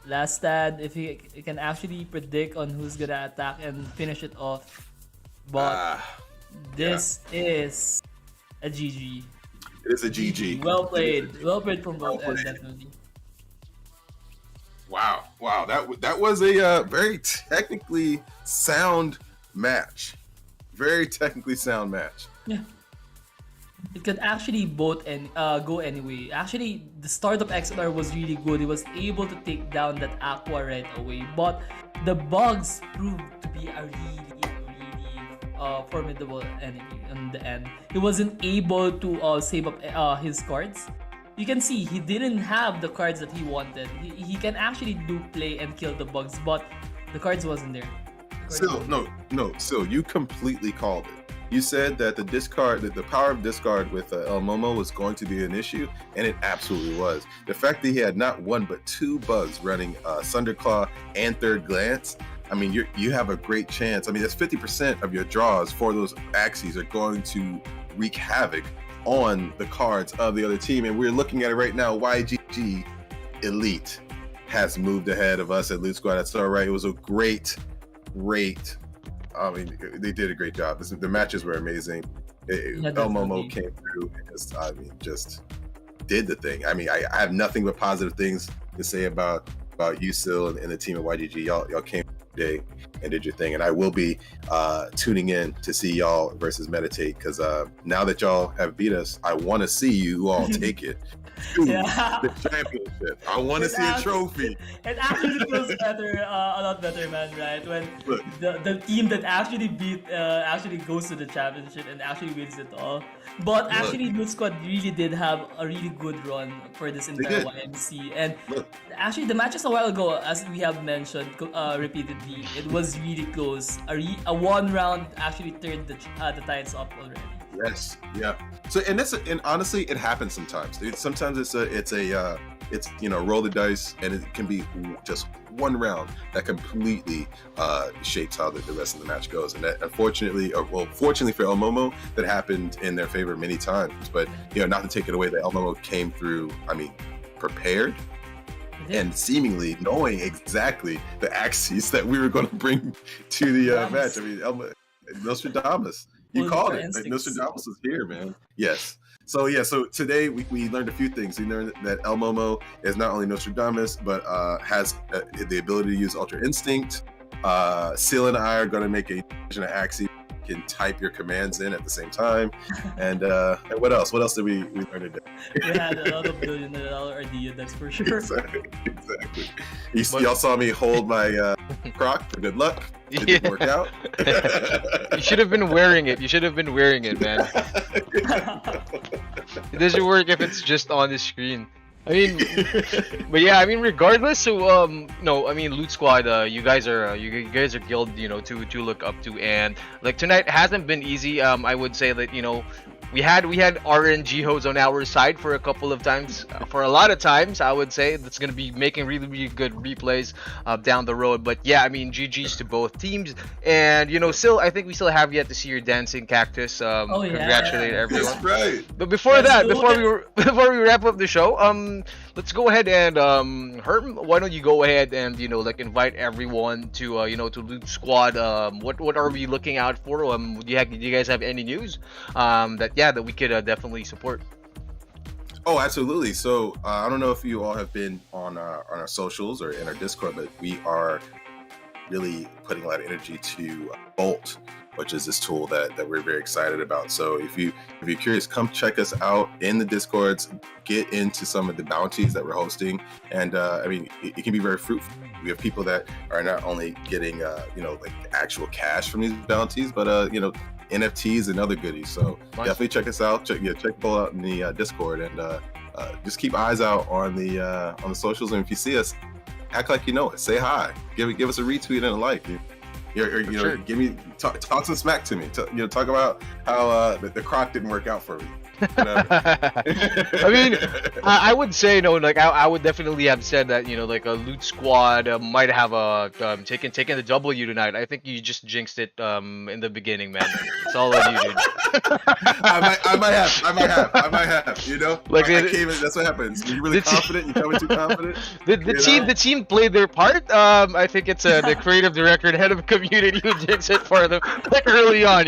Last stand, if he can actually predict on who's gonna attack and finish it off, but this is a GG. It is a GG. Well played from both ends, definitely. Wow, that was a very technically sound match. Very technically sound match. Yeah. It could actually both go anyway. Actually, the start of XLR was really good. He was able to take down that Aqua right away. But the bugs proved to be a really formidable enemy in the end. He wasn't able to save up his cards. You can see he didn't have the cards that he wanted. He can actually do play and kill the bugs, but the cards wasn't there. So you completely called it. You said that the power of discard with El Momo was going to be an issue, and it absolutely was. The fact that he had not one but two bugs running Sunderclaw and Third Glance, I mean, you have a great chance. I mean, that's 50% of your draws for those axes are going to wreak havoc on the cards of the other team, and we're looking at it right now. YGG Elite has moved ahead of us at LootSquad. That's all right. It was a great. I mean, they did a great job. The matches were amazing. El Momo came through and just did the thing. I mean, I have nothing but positive things to say about you, Sil, and the team at YGG. Y'all came today and did your thing. And I will be tuning in to see y'all versus Meditate, because now that y'all have beat us, I want to see you all take it to the championship. I want to see a trophy. It actually feels better, a lot better, man, right? When the team that actually beat actually goes to the championship and actually wins it all. But actually, LootSquad really did have a really good run for this entire YMC. And actually, the matches a while ago, as we have mentioned repeatedly, it was really close. A one round actually turned the tides up already. Yes, yeah. So and honestly, it happens sometimes. Sometimes it's roll the dice, and it can be just one round that completely shapes how the rest of the match goes. And that, fortunately for El Momo, that happened in their favor many times. But not to take it away, that El Momo came through. I mean, prepared. And seemingly knowing exactly the axes that we were going to bring to the match. I mean, Nostradamus. You called it. Like, Nostradamus is here, man. Yes. So today we learned a few things. We learned that El Momo is not only Nostradamus, but has the ability to use Ultra Instinct. Seal and I are going to make a version of Axie. You can type your commands in at the same time. And what else? What else did we learn today? We had a lot of $1 billion idea, that's for sure. Exactly. Y'all saw me hold my croc for good luck. It didn't work out. You should have been wearing it. You should have been wearing it, man. It doesn't work if it's just on the screen. I mean, but yeah, I mean, regardless. So, LootSquad, you guys are guild, to look up to, and like tonight hasn't been easy. I would say that we had RNG hoes on our side for a couple of times, for a lot of times. I would say that's gonna be making really, really good replays down the road. But yeah, I mean, GGs to both teams, and I think we still have yet to see your dancing cactus. Congratulate everyone. That's right. But before we wrap up the show, let's go ahead and Herm, why don't you go ahead and invite everyone to to LootSquad. What are we looking out for? Do you guys have any news that we could definitely support? Oh, absolutely. So I don't know if you all have been on our socials or in our Discord, but we are really putting a lot of energy to Bolt, which is this tool that we're very excited about. So if you're curious, come check us out in the Discords, get into some of the bounties that we're hosting. And I mean, it can be very fruitful. We have people that are not only getting like actual cash from these bounties, but NFTs and other goodies. So definitely check us out. Check Bolt out in the Discord, and just keep eyes out on the socials. And if you see us, act like you know it. Say hi. Give us a retweet and a like. Sure. Talk some smack to me. Talk about how the croc didn't work out for me. I mean, I would say I would definitely have said that like a LootSquad might have taken the W tonight. I think you just jinxed it in the beginning, man. It's all on you, dude. I might have. Like I came in, that's what happens. You're really confident. You come in too confident. The team played their part. I think it's the creative director and head of community who jinxed it for them like early on.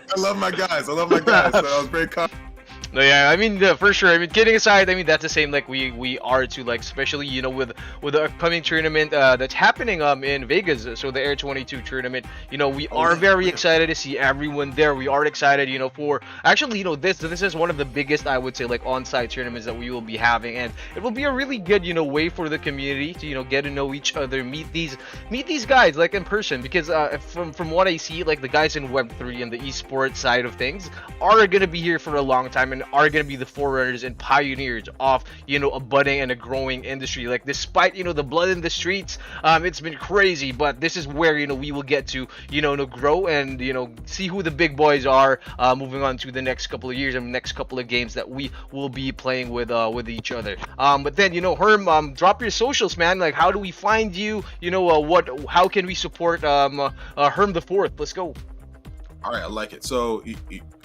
I love my guys. So I was very confident. No, yeah, I mean, for sure. I mean, kidding aside, I mean that's the same like we are too. Like especially with the upcoming tournament that's happening in Vegas. So the Air 22 tournament. We are very excited to see everyone there. We are excited, for actually, this is one of the biggest, I would say, like on-site tournaments that we will be having, and it will be a really good way for the community to get to know each other, meet these guys like in person, because from what I see, like the guys in Web3 and the esports side of things are gonna be here for a long time and are going to be the forerunners and pioneers of a budding and a growing industry. Like despite the blood in the streets, it's been crazy, but this is where we will get to grow and see who the big boys are moving on to the next couple of years and next couple of games that we will be playing with each other. But then Herm, drop your socials, man. Like how do we find you? How can we support Herm the Fourth? Let's go. All right, I like it. So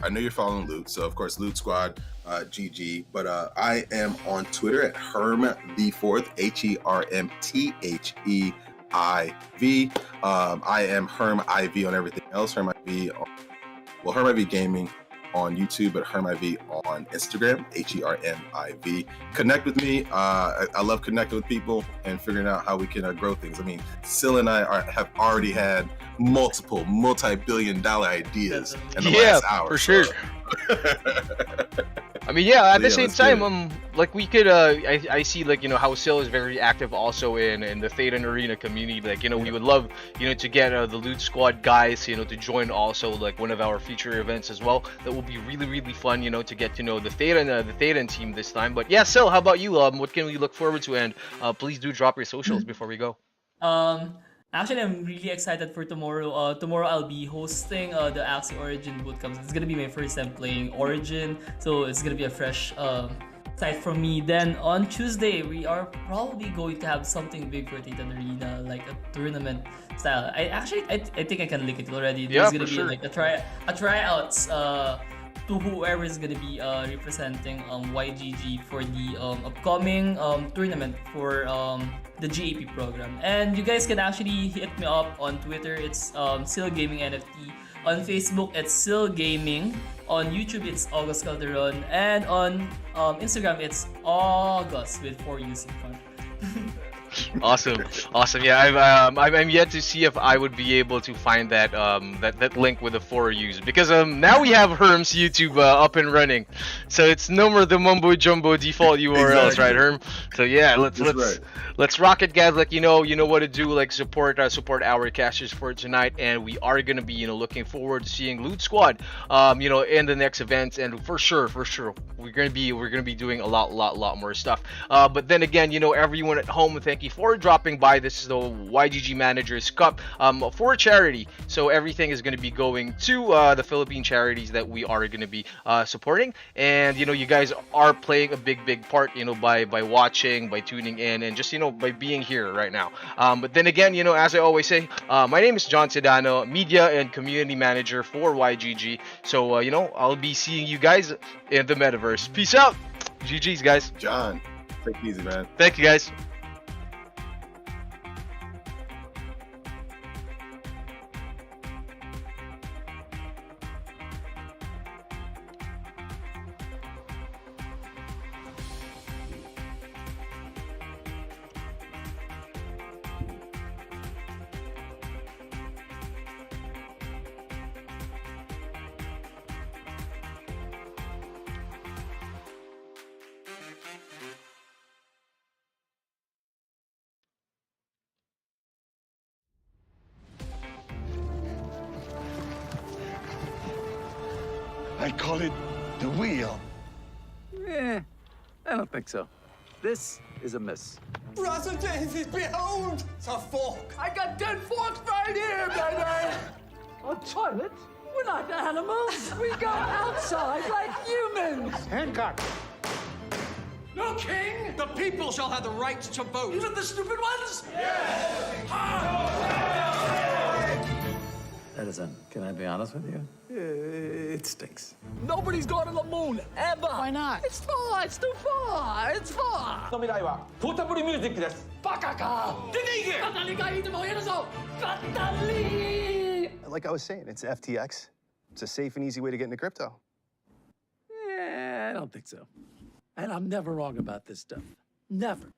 I know you're following Loot, so of course LootSquad GG, but I am on Twitter at Herm the Fourth, HermTheiv. I am Herm IV on everything else. Herm IV Gaming on YouTube at HermIV, on Instagram, HERMIV. Connect with me. I love connecting with people and figuring out how we can grow things. I mean, Sil and I have already had multiple multi-billion-dollar ideas in the last hour. For sure. I mean, yeah, at the same time, like we could, I see, like, you know, how Sil is very active also in the Thetan Arena community. Like, you know, we would love, you know, to get the Loot Squad guys, you know, to join also, like, one of our future events as well. That will be really, really fun, you know, to get to know the Thetan team this time. But yeah, Sil, how about you? What can we look forward to? And please do drop your socials before we go. Actually, I'm really excited for tomorrow. Tomorrow I'll be hosting the Axie Origin Bootcamp. It's gonna be my first time playing Origin, so it's gonna be a fresh sight from me. Then on Tuesday, we are probably going to have something big for Titan Arena, like a tournament style. I think I can link it already. There's gonna be like a tryouts to whoever is gonna be representing YGG for the upcoming tournament for the GAP program. And you guys can actually hit me up on Twitter. It's Sil Gaming NFT. On Facebook, it's Sil Gaming. On YouTube, it's August Calderon. And on Instagram, it's August with 4 U's in front. Awesome. Yeah, I'm yet to see if I would be able to find that that link with the 4 U's, because now we have Herm's YouTube up and running, so it's no more the mumbo jumbo default URLs, right, Herm? So yeah, let's rock it, guys. Like, you know what to do. Like, support our casters for tonight, and we are gonna be, you know, looking forward to seeing Loot Squad, you know, in the next events, and for sure we're gonna be doing a lot more stuff. But then again, you know, everyone at home, thank you for dropping by. This is the YGG Managers Cup for charity, so everything is going to be going to the Philippine charities that we are going to be supporting. And you know, you guys are playing a big part, you know, by watching, by tuning in, and just, you know, by being here right now. But then again, you know, as I always say, my name is John Sedano, media and community manager for YGG. So you know, I'll be seeing you guys in the metaverse. Peace out. GG's, guys. John, take it easy, man. Thank you, guys. I call it the wheel. I don't think so. This is a miss. Brother David, behold! It's a fork! I got 10 forks right here, baby! A toilet? We're not animals. We go outside like humans. Hancock! No king! The people shall have the right to vote! Even the stupid ones? Edison, can I be honest with you? It stinks. Nobody's going to the moon, ever! Why not? It's far! It's too far! It's far! の未来はポータブルミュージックです。バカか! 出て行け! バタリがいてもやるぞ! バタリ! Like I was saying, it's FTX. It's a safe and easy way to get into crypto. I don't think so. And I'm never wrong about this stuff. Never.